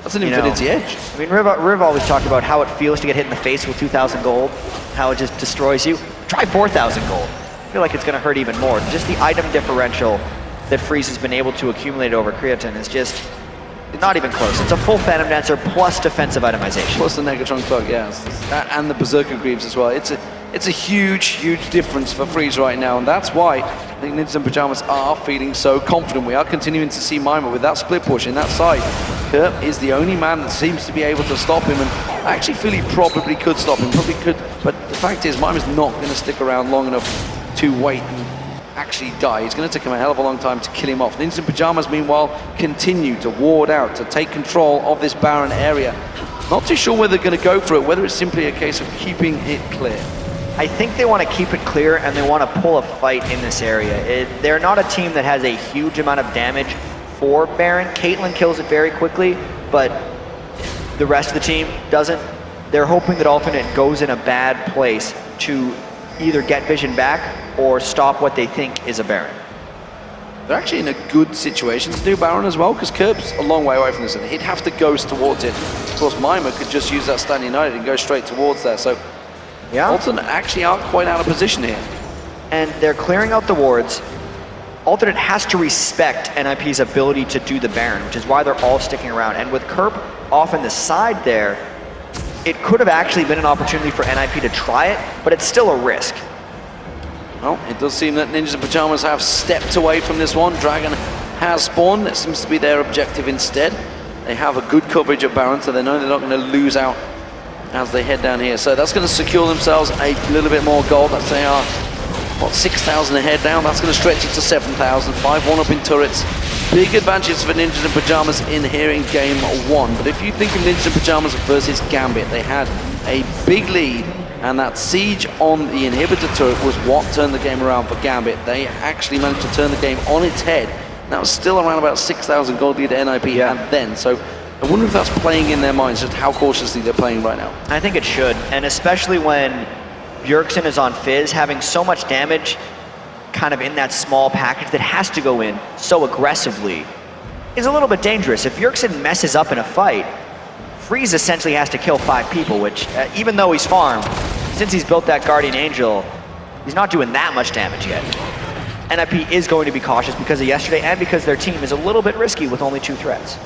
That's an infinity edge. I mean, Riv always talked about how it feels to get hit in the face with 2,000 gold, how it just destroys you. Try 4,000 gold. I feel like it's going to hurt even more. Just the item differential that Freeze has been able to accumulate over Creatine is just not even close. It's a full Phantom Dancer plus defensive itemization. Plus the Negatron Cloak, yes. And the Berserker Greaves as well. It's a huge, huge difference for Freeze right now, and that's why I think Ninjas and Pyjamas are feeling so confident. We are continuing to see Mima with that split push in that side. Kerp is the only man that seems to be able to stop him, and I actually feel he probably could stop him, probably could, but the fact is Mima's not going to stick around long enough to wait and actually die. It's going to take him a hell of a long time to kill him off. Ninjas and Pyjamas, meanwhile, continue to ward out, to take control of this Baron area. Not too sure whether they're going to go for it, whether it's simply a case of keeping it clear. I think they want to keep it clear, and they want to pull a fight in this area. They're not a team that has a huge amount of damage for Baron. Caitlyn kills it very quickly, but the rest of the team doesn't. They're hoping that Alternate goes in a bad place to either get vision back or stop what they think is a Baron. They're actually in a good situation to do Baron as well, because Kerp's a long way away from this, and he'd have to ghost towards it. Of course, Mima could just use that Stand United and go straight towards there, so yeah. Alternate actually aren't quite out of position here. And they're clearing out the wards. Alternate has to respect NIP's ability to do the Baron, which is why they're all sticking around. And with Kerp off on the side there, it could have actually been an opportunity for NIP to try it, but it's still a risk. Well, it does seem that Ninjas and Pyjamas have stepped away from this one. Dragon has spawned. That seems to be their objective instead. They have a good coverage of Baron, so they know they're not going to lose out as they head down here. So that's going to secure themselves a little bit more gold. That's they are, what, 6,000 ahead now. That's going to stretch it to 7,000. 5-1 up in turrets. Big advantage for Ninjas and Pyjamas in here in game one. But if you think of Ninjas and Pyjamas versus Gambit, they had a big lead, and that siege on the inhibitor turret was what turned the game around for Gambit. They actually managed to turn the game on its head. That was still around about 6,000 gold lead NIP had then. So I wonder if that's playing in their minds, just how cautiously they're playing right now. I think it should, and especially when Bjergsen is on Fizz, having so much damage kind of in that small package that has to go in so aggressively is a little bit dangerous. If Bjergsen messes up in a fight, Freeze essentially has to kill 5 people, which even though he's farmed, since he's built that Guardian Angel, he's not doing that much damage yet. NIP is going to be cautious because of yesterday and because their team is a little bit risky with only 2 threats.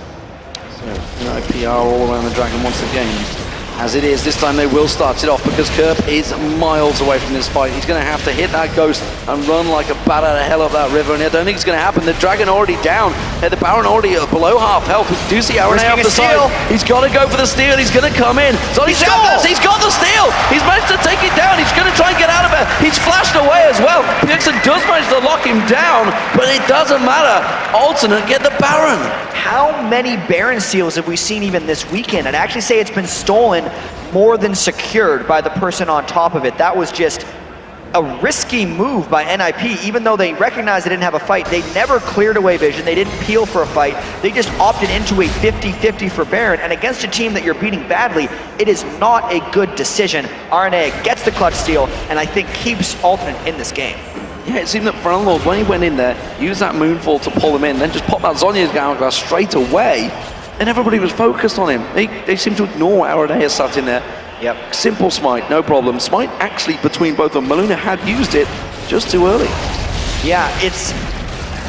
So NIP are all around the Dragon once again. As it is, this time they will start it off because Kerp is miles away from this fight. He's going to have to hit that ghost and run like a bat out of hell up that river, and I don't think it's going to happen. The Dragon already down, the Baron already below half health. We do see RNA off the side. He's got to go for the steal. He's going to come in. So he's got the steal. He's managed to take it down. He's going to try and get out of it. He's flashed away as well. Bjergsen does manage to lock him down, but it doesn't matter. Alternate get the Baron. How many Baron steals have we seen even this weekend? I'd actually say it's been stolen more than secured by the person on top of it. That was just a risky move by NIP. Even though they recognized they didn't have a fight, they never cleared away vision. They didn't peel for a fight. They just opted into a 50-50 for Baron. And against a team that you're beating badly, it is not a good decision. RNA gets the clutch steal and I think keeps Alternate in this game. Yeah, it seemed that Frenlord, when he went in there, used that Moonfall to pull him in, then just popped that Zonya's hourglass straight away, and everybody was focused on him. They seemed to ignore what Aradea sat in there Yep. Simple smite, no problem. Smite actually between both of them. Maluna had used it just too early. Yeah, it's,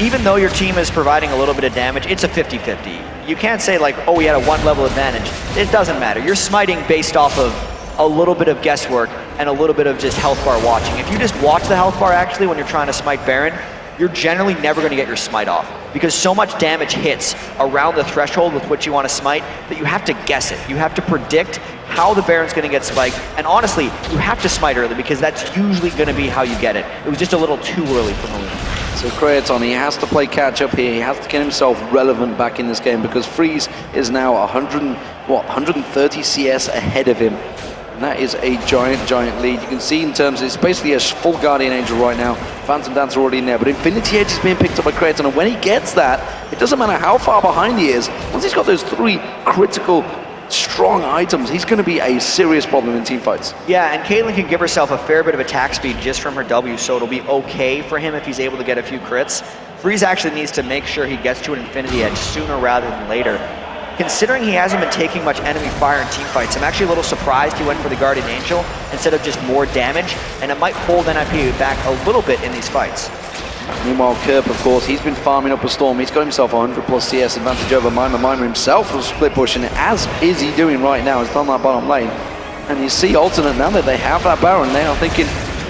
even though your team is providing a little bit of damage, it's a 50-50. You can't say like, oh, we had a 1 level advantage. It doesn't matter. You're smiting based off of a little bit of guesswork and a little bit of just health bar watching. If you just watch the health bar actually when you're trying to smite Baron, you're generally never going to get your smite off because so much damage hits around the threshold with which you want to smite that you have to guess it. You have to predict how the Baron's going to get spiked, and honestly, you have to smite early because that's usually going to be how you get it. It was just a little too early for Maluna. So Creaton, he has to play catch up here. He has to get himself relevant back in this game because Freeze is now 130 CS ahead of him. And that is a giant lead. You can see in terms of, it's basically a full Guardian Angel right now. Phantom Dancer already in there, but Infinity Edge is being picked up by Creaton, and when he gets that, it doesn't matter how far behind he is. Once he's got those 3 critical, strong items, he's going to be a serious problem in team fights. Yeah, and Caitlyn can give herself a fair bit of attack speed just from her W, so it'll be okay for him if he's able to get a few crits. Freeze actually needs to make sure he gets to an Infinity Edge sooner rather than later. Considering he hasn't been taking much enemy fire in team fights, I'm actually a little surprised he went for the Guardian Angel instead of just more damage, and it might hold NIP back a little bit in these fights. Meanwhile, Kerp, of course, he's been farming up a Storm. He's got himself 100 plus CS advantage over Mima. Mima himself was split pushing, as is he doing right now. He's done that bottom lane. And you see Alternate, now that they have that Baron, they are thinking,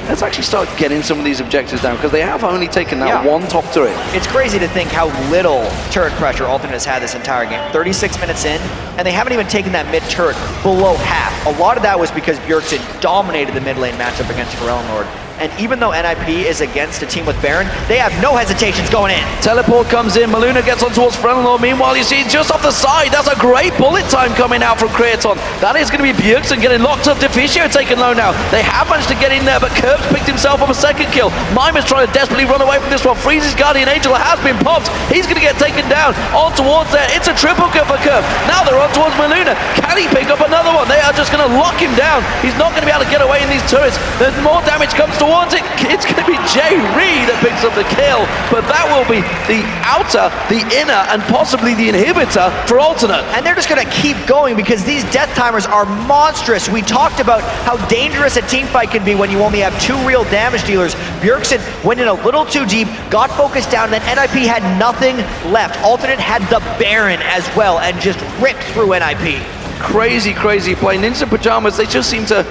let's actually start getting some of these objectives down, because they have only taken that one top turret. It's crazy to think how little turret pressure Alternate has had this entire game. 36 minutes in, and they haven't even taken that mid turret below half. A lot of that was because Bjergsen dominated the mid lane matchup against Lord. And even though NIP is against a team with Baron, they have no hesitations going in. Teleport comes in, Maluna gets on towards Freljord. Meanwhile, you see just off the side, that's a great bullet time coming out from Creaton. That is going to be Bjergsen getting locked up. Deficio taken low now. They have managed to get in there, but Kerp's picked himself up a second kill. Mima's trying to desperately run away from this one. Freeze's Guardian Angel has been popped. He's going to get taken down. On towards there. It's a triple kill for Kerp. Now they're on towards Maluna. Can he pick up another one? They are just going to lock him down. He's not going to be able to get away in these turrets. The more damage comes towards it. It's going to be Jay Reed that picks up the kill, but that will be the outer, the inner, and possibly the inhibitor for Alternate. And they're just going to keep going because these death timers are monstrous. We talked about how dangerous a team fight can be when you only have 2 real damage dealers. Bjergsen went in a little too deep, got focused down, and then NIP had nothing left. Alternate had the Baron as well and just ripped through NIP. Crazy play. Ninja Pyjamas, they just seem to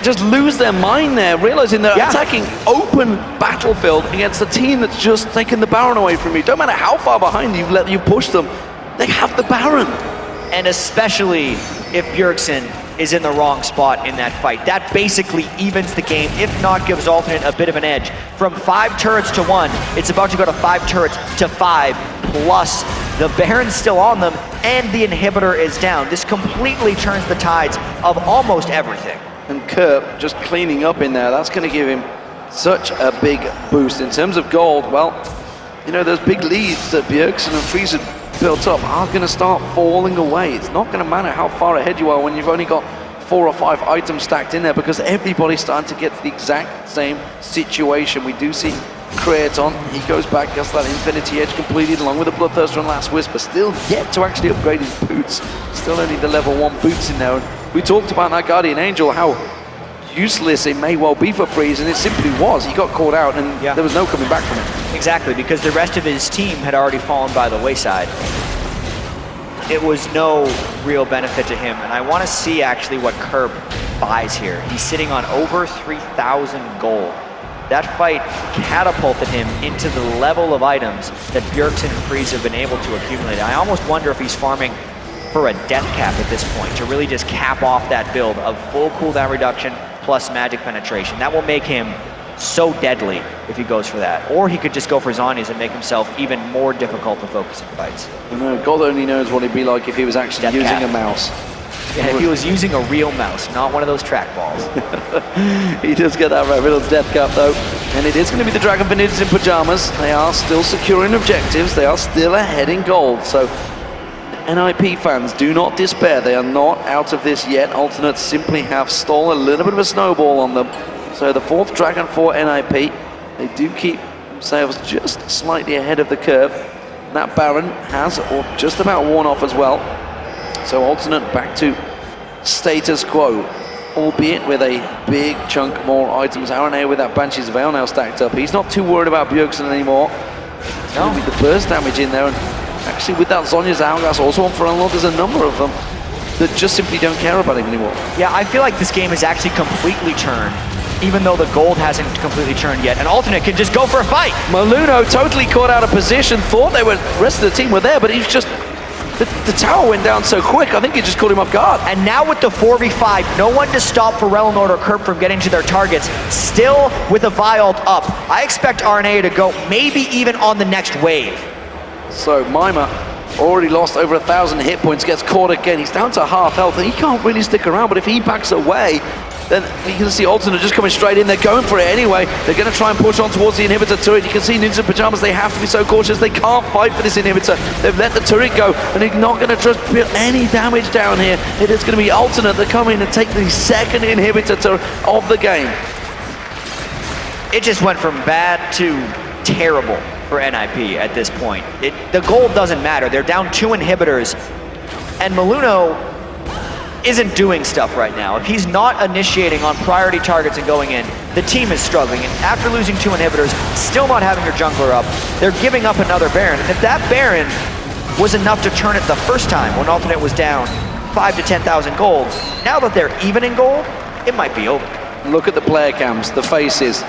just lose their mind there, realizing they're attacking open battlefield against a team that's just taken the Baron away from you. Don't matter how far behind you push them, they have the Baron. And especially if Bjergsen is in the wrong spot in that fight. That basically evens the game, if not gives Alternate a bit of an edge. From 5 turrets to 1, it's about to go to 5 turrets to 5, plus the Baron's still on them, and the inhibitor is down. This completely turns the tides of almost everything. And Kerp just cleaning up in there, that's going to give him such a big boost. In terms of gold, well, you know, those big leads that Bjergsen and Freeze have built up are going to start falling away. It's not going to matter how far ahead you are when you've only got 4 or 5 items stacked in there, because everybody's starting to get to the exact same situation. We do see Creaton, he goes back, gets that Infinity Edge completed along with the Bloodthirster and Last Whisper, still yet to actually upgrade his boots. Still only the level 1 boots in there. And we talked about that Guardian Angel, how useless it may well be for Freeze, and it simply was. He got caught out and there was no coming back from it. Exactly, because the rest of his team had already fallen by the wayside. It was no real benefit to him, and I want to see actually what Kerp buys here. He's sitting on over 3,000 gold. That fight catapulted him into the level of items that Bjergsen and Freeze have been able to accumulate. I almost wonder if he's farming for a death cap at this point, to really just cap off that build of full cooldown reduction plus magic penetration. That will make him so deadly if he goes for that. Or he could just go for Zhonya's and make himself even more difficult to focus in fights. I know, God only knows what it'd be like if he was actually Death using cap. a mouse. Yeah, if he was using a real mouse, not one of those trackballs. He does get that right, Riddle's death cap though. And it is going to be the Dragon Ninjas in Pyjamas. They are still securing objectives. They are still ahead in gold. So NIP fans, do not despair. They are not out of this yet. Alternates simply have stolen a little bit of a snowball on them. So the 4th Dragon for NIP. They do keep themselves just slightly ahead of the curve. That Baron has just about worn off as well. So Alternate back to status quo, albeit with a big chunk more items. RNA with that Banshee's Veil now stacked up. He's not too worried about Bjergsen anymore. No. With the burst damage in there, and actually with that Zhonya's Hourglass also on Ferelnor, there's a number of them that just simply don't care about him anymore. Yeah, I feel like this game is actually completely turned, even though the gold hasn't completely turned yet. An alternate can just go for a fight. Maluno totally caught out of position, thought the rest of the team were there, but he's just, the tower went down so quick, I think it just caught him off guard. And now with the 4v5, no one to stop Ferelnor or Kerp from getting to their targets, still with a Vialt up. I expect RNA to go maybe even on the next wave. So Mima already lost over 1,000 hit points, gets caught again. He's down to half health, and he can't really stick around, but if he backs away, then you can see Alternate just coming straight in. They're going for it anyway. They're going to try and push on towards the inhibitor turret. You can see Ninja Pyjamas, they have to be so cautious. They can't fight for this inhibitor. They've let the turret go, and they're not going to just put any damage down here. It is going to be Alternate that come in and take the second inhibitor turret of the game. It just went from bad to terrible for NIP at this point. The gold doesn't matter. They're down 2 inhibitors, and Maluno isn't doing stuff right now. If he's not initiating on priority targets and going in, the team is struggling. And after losing 2 inhibitors, still not having your jungler up, they're giving up another Baron. And if that Baron was enough to turn it the first time when Alternate was down 5 to 10,000 gold, now that they're even in gold, it might be over. Look at the player cams, the faces.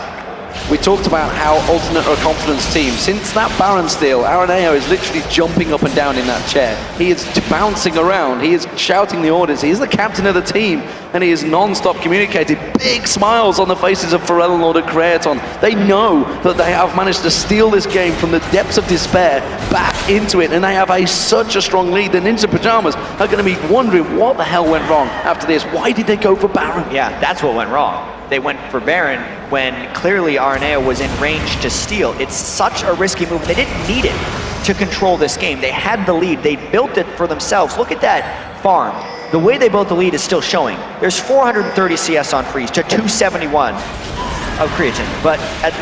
We talked about how Alternate are a confidence team. Since that Baron steal, Araneo is literally jumping up and down in that chair. He is bouncing around, he is shouting the orders, he is the captain of the team, and he is non-stop communicating. Big smiles on the faces of Ferelnor and Creaton. They know that they have managed to steal this game from the depths of despair back into it, and they have such a strong lead. The Ninja Pyjamas are going to be wondering what the hell went wrong after this. Why did they go for Baron? Yeah, that's what went wrong. They went for Baron when clearly RNA was in range to steal. It's such a risky move. They didn't need it to control this game. They had the lead. They built it for themselves. Look at that farm. The way they built the lead is still showing. There's 430 CS on Freeze to 271 of Creatine. But at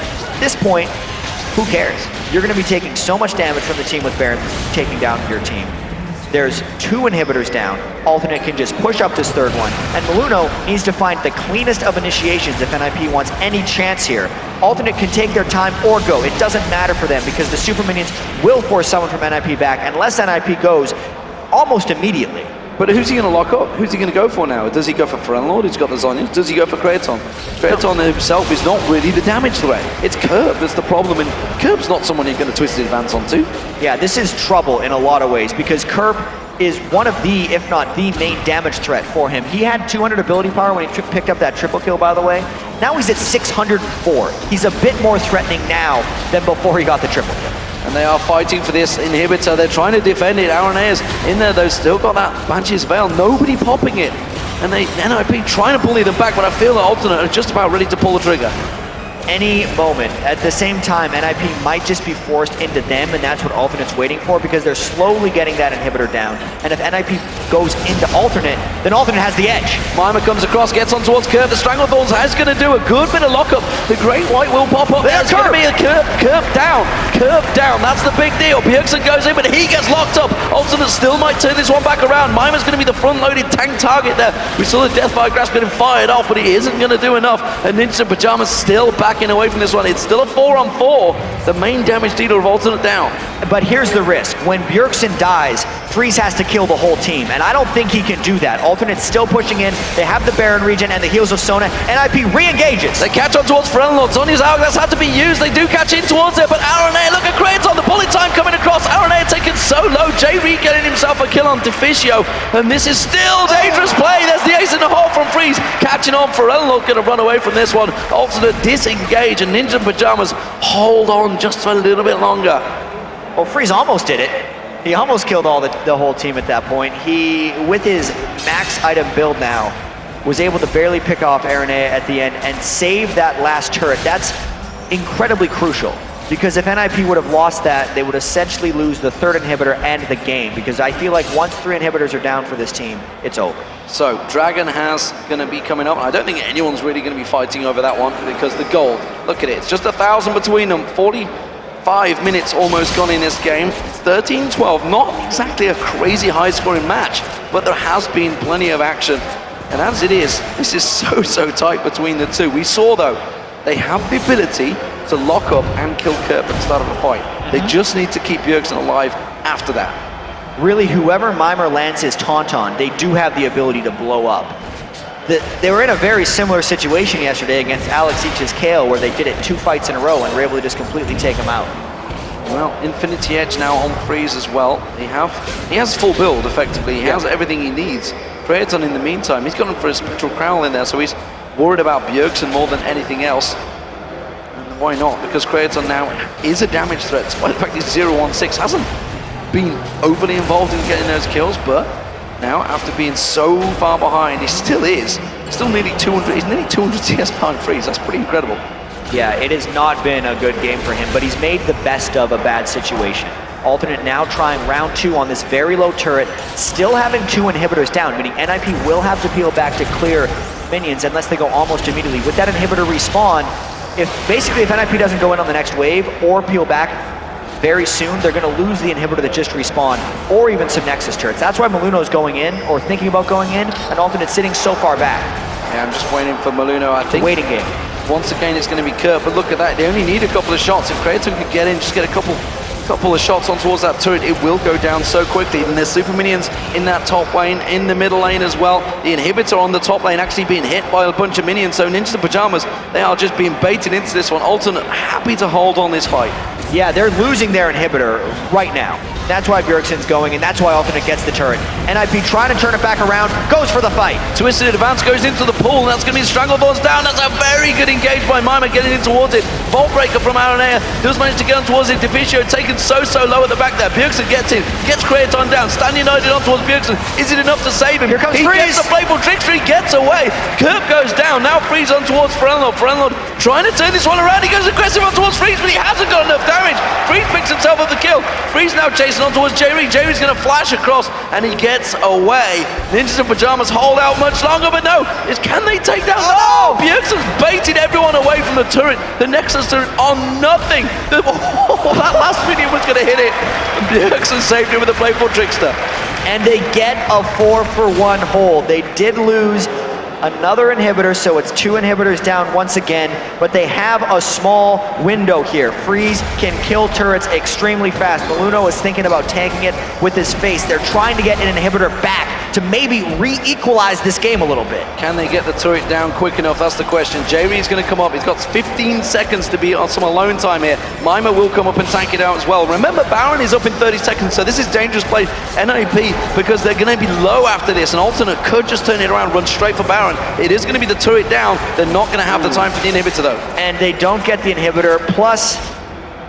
this point, who cares? You're going to be taking so much damage from the team with Baron taking down your team. There's 2 inhibitors down. Alternate can just push up this 3rd one. And Maluno needs to find the cleanest of initiations if NIP wants any chance here. Alternate can take their time or go. It doesn't matter for them because the super minions will force someone from NIP back unless NIP goes almost immediately. But who's he going to lock up? Who's he going to go for now? Does he go for Ferelnor? He's got the Zhonya's. Does he go for Creaton? Creaton himself is not really the damage threat. It's Kerp that's the problem, and Kerp's not someone you're going to twist his advance onto. Yeah, this is trouble in a lot of ways because Kerp is one of the, if not the main damage threat for him. He had 200 ability power when he picked up that triple kill, by the way. Now he's at 604. He's a bit more threatening now than before he got the triple kill. And they are fighting for this inhibitor. They're trying to defend it. RNA is in there, though, still got that Banshee's Veil. Nobody popping it. And they, NIP trying to bully them back, but I feel that Alternate are just about ready to pull the trigger. Any moment. At the same time, NIP might just be forced into them, and that's what Alternate's waiting for because they're slowly getting that inhibitor down. And if NIP goes into Alternate, then Alternate has the edge. Mima comes across, gets on towards Kerp. The Stranglethorns is going to do a good bit of lockup. The Great White will pop up. There's going to be a Kerp down. Kerp down. That's the big deal. Bjergsen goes in, but he gets locked up. Alternate still might turn this one back around. Mima's going to be the front-loaded tank target there. We saw the Deathfire Grasp getting fired off, but he isn't going to do enough. And Ninja Pyjamas still backing away from this one. It's still a 4-on-4. The main damage dealer of Alternate down. But here's the risk. When Bjergsen dies, Freeze has to kill the whole team, and I don't think he can do that. Alternate's still pushing in. They have the Baron regen and the heals of Sona. NIP re-engages. They catch on towards Ferelnor. Zhonya's Hourglass had to be used. They do catch in towards it, but RNA, look at Creaton. The bullet time coming across. RNA taken so low. J-Reed getting himself a kill on Deficio, and this is still dangerous play. There's the ace in the hole from Freeze. Catching on. Ferelnor going to run away from this one. Alternate disengage, and Ninja Pyjamas hold on just for a little bit longer. Well, Freeze almost did it. He almost killed the whole team at that point. He, with his max item build now, was able to barely pick off RNA at the end and save that last turret. That's incredibly crucial, because if NIP would have lost that, they would essentially lose the third inhibitor and the game, because I feel like once 3 inhibitors are down for this team, it's over. So, Dragon has going to be coming up. I don't think anyone's really going to be fighting over that one, because the gold, look at it, it's just 1,000 between them. 45 minutes almost gone in this game. It's 13-12, not exactly a crazy high-scoring match, but there has been plenty of action. And as it is, this is so tight between the two. We saw, though, they have the ability to lock up and kill Kerp at the start of a fight. They just need to keep Bjergsen alive after that. Really, whoever Mimer lands his taunt on, they do have the ability to blow up. They were in a very similar situation yesterday against Alex Each's Kale, where they did it 2 fights in a row and were able to just completely take him out. Well, Infinity Edge now on Freeze as well. He has full build, effectively. He has everything he needs. Kraton, in the meantime, he's gone for a Spectral Crown in there, so he's worried about Bjergsen more than anything else. And why not? Because Kraton now is a damage threat, despite the fact he's 0-1-6. Hasn't been overly involved in getting those kills, but now, after being so far behind, he still is. Still nearly 200, he's nearly 200 CS behind Freeze. That's pretty incredible. Yeah, it has not been a good game for him, but he's made the best of a bad situation. Alternate now trying round 2 on this very low turret, still having 2 inhibitors down, meaning NIP will have to peel back to clear minions unless they go almost immediately. With that inhibitor respawn, if NIP doesn't go in on the next wave or peel back very soon, they're going to lose the inhibitor that just respawned, or even some Nexus turrets. That's why Maluno's going in, or thinking about going in, and Alternate sitting so far back. Yeah, I'm just waiting for Maluno, I think. Waiting game. Once again, it's going to be Kurt, but look at that. They only need a couple of shots. If Kraton could get in, just get a couple of shots on towards that turret, it will go down so quickly. And there's super minions in that top lane, in the middle lane as well. The inhibitor on the top lane actually being hit by a bunch of minions. So Ninjas and Pyjamas, they are just being baited into this one. Alternate happy to hold on this fight. Yeah, they're losing their inhibitor right now. That's why Bjergsen's going, and that's why Alternate gets the turret. NIP trying to turn it back around, goes for the fight. Twisted Advance goes into the pool, and that's going to be Stranglethorns down. That's a very good engage by Mimer getting in towards it. Vault Breaker from Aranea does manage to get on towards it. Deficio taken so low at the back there. Bjergsen gets in, gets Kraton down. Stan United on towards Bjergsen. Is it enough to save him? Here comes He Freeze. gets the playful trickster, he gets away. Kerp goes down, now Freeze on towards Ferelnord. Ferelnord trying to turn this one around. He goes aggressive on towards Freeze, but he hasn't got enough damage. Freeze picks himself up the kill. Freeze now chasing on towards J-Reed. J-Reed's going to flash across, and he gets away. Ninjas and Pyjamas hold out much longer, but no. Can they take down? Oh! Bjergsen's baited everyone away from the turret. The Nexus turret on nothing. That last minion was going to hit it. And Bjergsen saved it with a playful trickster. And they get a 4-for-1 hold. They did lose another inhibitor, so it's 2 inhibitors down once again, but they have a small window here. Freeze can kill turrets extremely fast. Maluno is thinking about tanking it with his face. They're trying to get an inhibitor back to maybe re-equalize this game a little bit. Can they get the turret down quick enough? That's the question. J-Reed's going to come up. He's got 15 seconds to be on some alone time here. Mimer will come up and tank it out as well. Remember, Baron is up in 30 seconds, so this is dangerous play NIP, because they're going to be low after this, and Alternate could just turn it around, run straight for Baron. It is going to be the turret down. They're not going to have the time for the inhibitor, though. And they don't get the inhibitor, plus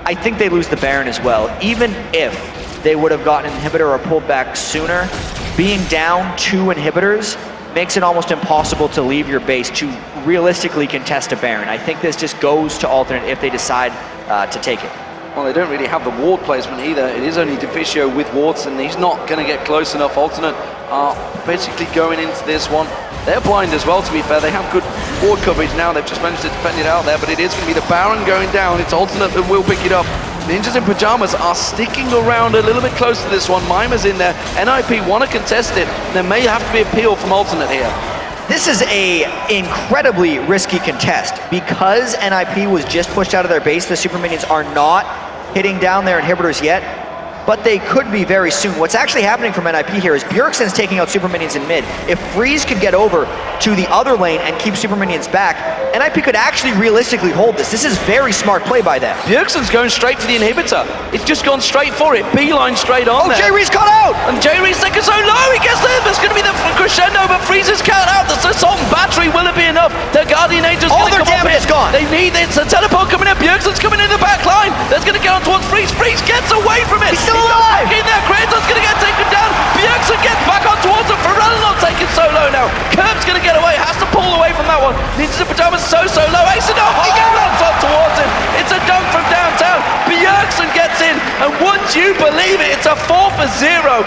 I think they lose the Baron as well. Even if they would have gotten an inhibitor or pulled back sooner, being down 2 inhibitors makes it almost impossible to leave your base to realistically contest a Baron. I think this just goes to Alternate if they decide to take it. Well, they don't really have the ward placement either. It is only Deficio with wards, and he's not going to get close enough. Alternate are basically going into this one. They're blind as well, to be fair. They have good ward coverage now. They've just managed to defend it out there, but it is going to be the Baron going down. It's Alternate that will pick it up. Ninjas and Pyjamas are sticking around a little bit close to this one. Mimer's in there. NIP want to contest it. There may have to be a peel from Alternate here. This is a incredibly risky contest. Because NIP was just pushed out of their base, the super minions are not hitting down their inhibitors yet, but they could be very soon. What's actually happening from NIP here is Bjergsen's taking out super minions in mid. If Freeze could get over to the other lane and keep super minions back, NIP could actually realistically hold this. This is very smart play by them. Bjergsen's going straight for the inhibitor. It's just gone straight for it. Beeline straight on there. J-Reed's caught out! And J-Reed's taken so low, he gets there. There's going to be the crescendo, but Freeze's cut out. The assault and battery, will it be enough? The Guardian Angel's all going to their come damage is gone. They need it. It's a teleport coming in. Bjergsen's coming in the back line. That's going to get on towards Freeze. Freeze gets away from it. He's still alive! In there, Kraton's going to get taken down. Bjergsen gets back on towards him. Ferelnord taken so low now. Kerp's going to get away. Has to pull away from that one. Ninjas and Pyjamas so low. Ace-enough. He runs on towards him. It's a dunk from downtown. Bjergsen gets in, and would you believe it? It's a 4-for-0.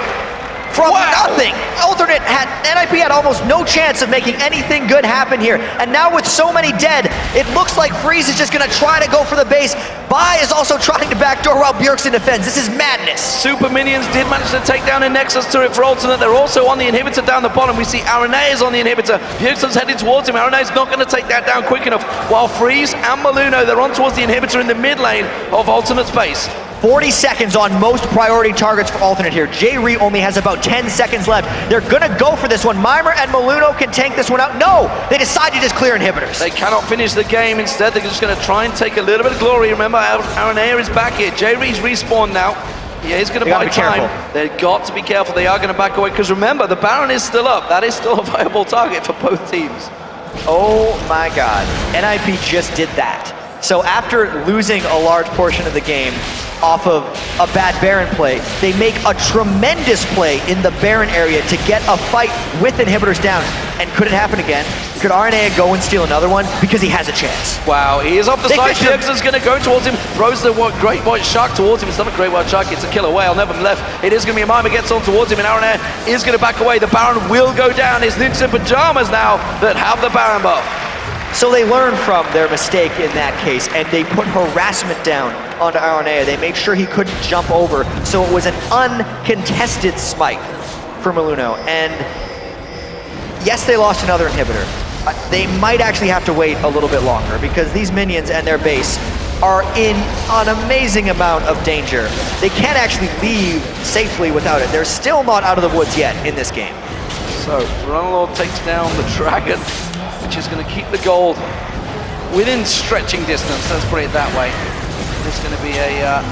From nothing. Alternate NIP had almost no chance of making anything good happen here. And now with so many dead, it looks like Freeze is just going to try to go for the base. Vi is also trying to backdoor while Bjergsen defends. This is madness. Super Minions did manage to take down a Nexus turret for Alternate. They're also on the inhibitor down the bottom. We see Aranea is on the inhibitor. Bjergsen's heading towards him. Aranea is not going to take that down quick enough. While Freeze and Maluno, they're on towards the inhibitor in the mid lane of Alternate's base. 40 seconds on most priority targets for Alternate here. J-Re only has about 10 seconds left. They're gonna go for this one. Mimer and Maluno can tank this one out. No, they decide to just clear inhibitors. They cannot finish the game. Instead, they're just gonna try and take a little bit of glory. Remember, Aranea is back here. J-Re's respawned now. He is gonna buy time. They've got to be careful. They are gonna back away, because remember, the Baron is still up. That is still a viable target for both teams. Oh my God, NIP just did that. So after losing a large portion of the game off of a bad Baron play, they make a tremendous play in the Baron area to get a fight with inhibitors down. And could it happen again? Could RNA go and steal another one? Because he has a chance. Wow, he is off the side. Bjergsen's going to go towards him, throws the great white shark towards him. It's not a great white shark, it's a killer whale, never left. It is going to be a Mimer gets on towards him, and RNA is going to back away. The Baron will go down. It's Ninjas in Pyjamas now that have the Baron buff. So they learned from their mistake in that case, and they put harassment down onto Aranea. They made sure he couldn't jump over, so it was an uncontested smite for Maluno. And yes, they lost another inhibitor. They might actually have to wait a little bit longer, because these minions and their base are in an amazing amount of danger. They can't actually leave safely without it. They're still not out of the woods yet in this game. So, Runalord takes down the Dragon, which is going to keep the gold within stretching distance, let's put it that way. It's going to be a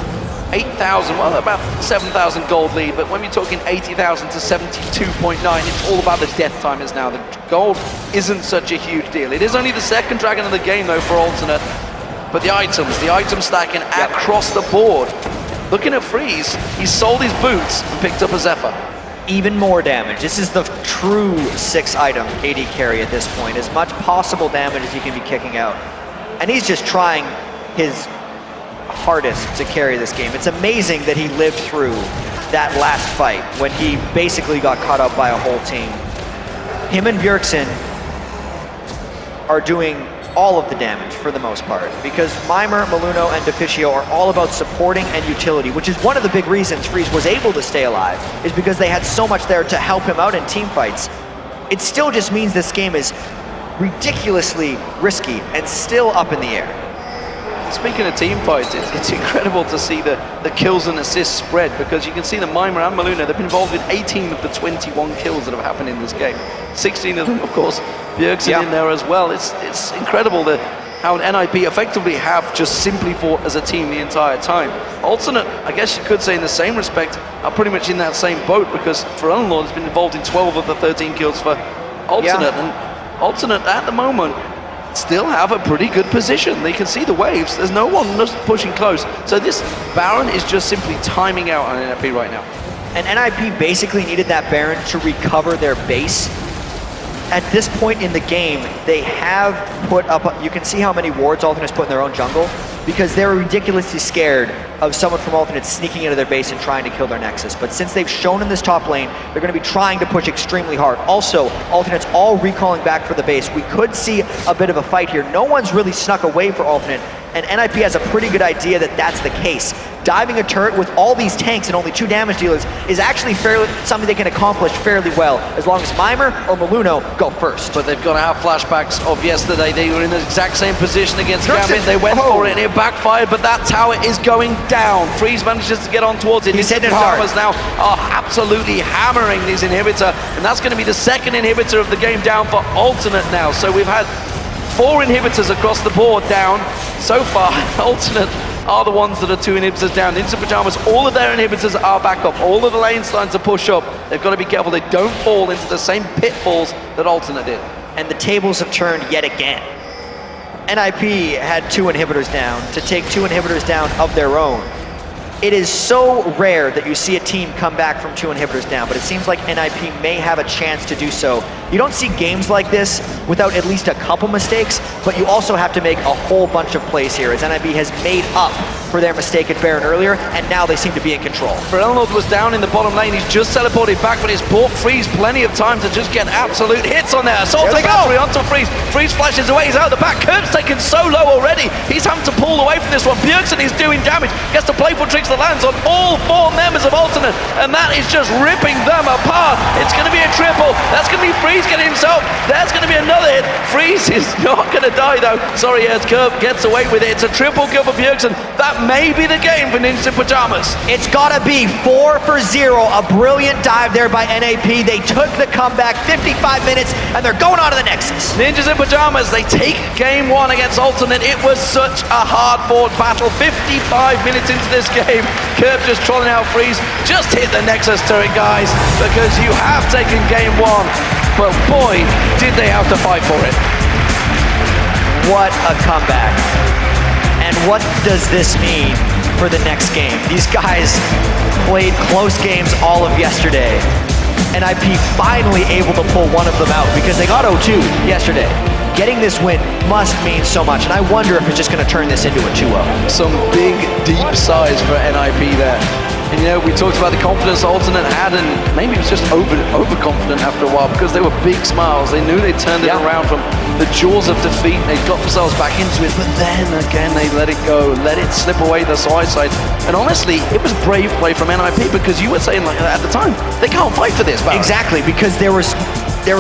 8,000, well, about 7,000 gold lead, but when we're talking 80,000 to 72.9, it's all about the death timers now. The gold isn't such a huge deal. It is only the second Dragon of the game, though, for Alternate, but the item stacking across the board. Looking at Freeze, he sold his boots and picked up a Zephyr. Even more damage. This is the true 6-item AD carry at this point. As much possible damage as he can be kicking out. And he's just trying his hardest to carry this game. It's amazing that he lived through that last fight when he basically got caught up by a whole team. Him and Bjergsen are doing all of the damage for the most part, because Mimer, Maluno, and Deficio are all about supporting and utility, which is one of the big reasons Freeze was able to stay alive, is because they had so much there to help him out in team fights. It still just means this game is ridiculously risky and still up in the air. Speaking of team fights, it's incredible to see the kills and assists spread, because you can see the Mimer and Maluno, they've been involved in 18 of the 21 kills that have happened in this game. 16 of them, of course, Bjergsen in there as well. It's incredible how NIP effectively have just simply fought as a team the entire time. Alternate, I guess you could say in the same respect, are pretty much in that same boat, because for Unlord has been involved in 12 of the 13 kills for Alternate, and Alternate at the moment still have a pretty good position. They can see the waves. There's no one just pushing close. So this Baron is just simply timing out on NIP right now. And NIP basically needed that Baron to recover their base. At this point in the game, they have put up, you can see how many wards Alternate's put in their own jungle, because they're ridiculously scared of someone from Alternate sneaking into their base and trying to kill their Nexus. But since they've shown in this top lane, they're going to be trying to push extremely hard. Also, Alternate's all recalling back for the base. We could see a bit of a fight here. No one's really snuck away for Alternate, and NIP has a pretty good idea that that's the case. Diving a turret with all these tanks and only 2 damage dealers is actually something they can accomplish fairly well, as long as Mimer or Maluno go first. But they've got to have flashbacks of yesterday. They were in the exact same position against Gambit. They went for it and it backfired, but that tower is going down. Freeze manages to get on towards it. His Pyjamas now are absolutely hammering this inhibitor, and that's going to be the second inhibitor of the game down for Alternate now. So we've had 4 inhibitors across the board down so far. Alternate are the ones that are 2 inhibitors down. Into Pyjamas, all of their inhibitors are back up. All of the lanes starting to push up. They've got to be careful they don't fall into the same pitfalls that Alternate did. And the tables have turned yet again. NIP had 2 inhibitors down to take 2 inhibitors down of their own. It is so rare that you see a team come back from 2 inhibitors down, but it seems like NIP may have a chance to do so You don't see games like this without at least a couple mistakes, but you also have to make a whole bunch of plays here, as NIP has made up for their mistake at Baron earlier, and now they seem to be in control. Elnord was down in the bottom lane, he's just teleported back, but it's bought Freeze plenty of time to just get absolute hits on there. Assault take battery onto Freeze, Freeze flashes away, he's out the back, Kurb's taken so low already, he's having to pull away from this one. Bjergsen is doing damage, gets the playful tricks that lands on all 4 members of Alternate, and that is just ripping them apart. It's going to be a triple, that's going to be Freeze getting himself, there's going to be another hit. Freeze is not going to die though, sorry, as Kurb gets away with it. It's a triple kill for Bjergsen. That may be the game for Ninjas in Pyjamas. It's gotta be 4 for 0. A brilliant dive there by NAP. They took the comeback, 55 minutes, and they're going on to the Nexus. Ninjas in Pyjamas, they take game 1 against Alternate. It was such a hard-fought battle. 55 minutes into this game, Kurb just trolling out Freeze. Just hit the Nexus turret, guys, because you have taken game 1. But boy, did they have to fight for it. What a comeback. And what does this mean for the next game? These guys played close games all of yesterday. NIP finally able to pull one of them out because they got 0-2 yesterday. Getting this win must mean so much, and I wonder if it's just going to turn this into a 2-0. Some big, deep sighs for NIP there. And you know, we talked about the confidence Alternate had, and maybe it was just overconfident after a while because they were big smiles. They knew they turned it around from the jaws of defeat. They got themselves back into it, but then again they let it go, let it slip away the side. And honestly, it was brave play from NIP because you were saying like at the time they can't fight for this. Barry. Exactly, because there was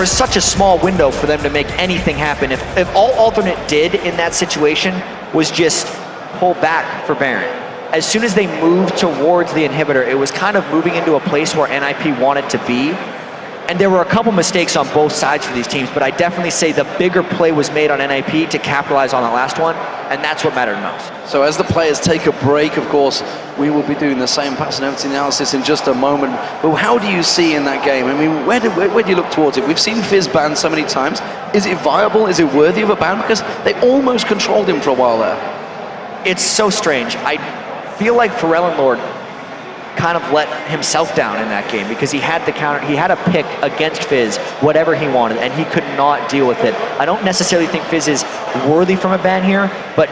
such a small window for them to make anything happen. If all Alternate did in that situation was just pull back for Baron. As soon as they moved towards the inhibitor, it was kind of moving into a place where NIP wanted to be. And there were a couple mistakes on both sides for these teams, but I definitely say the bigger play was made on NIP to capitalize on the last one, and that's what mattered most. So as the players take a break, of course, we will be doing the same pass and empty analysis in just a moment. But how do you see in that game? I mean, where do you look towards it? We've seen Fizz banned so many times. Is it viable? Is it worthy of a ban? Because they almost controlled him for a while there. It's so strange. I feel like Elnord kind of let himself down in that game because he had the counter, he had a pick against Fizz, whatever he wanted, and he could not deal with it. I don't necessarily think Fizz is worthy from a ban here, but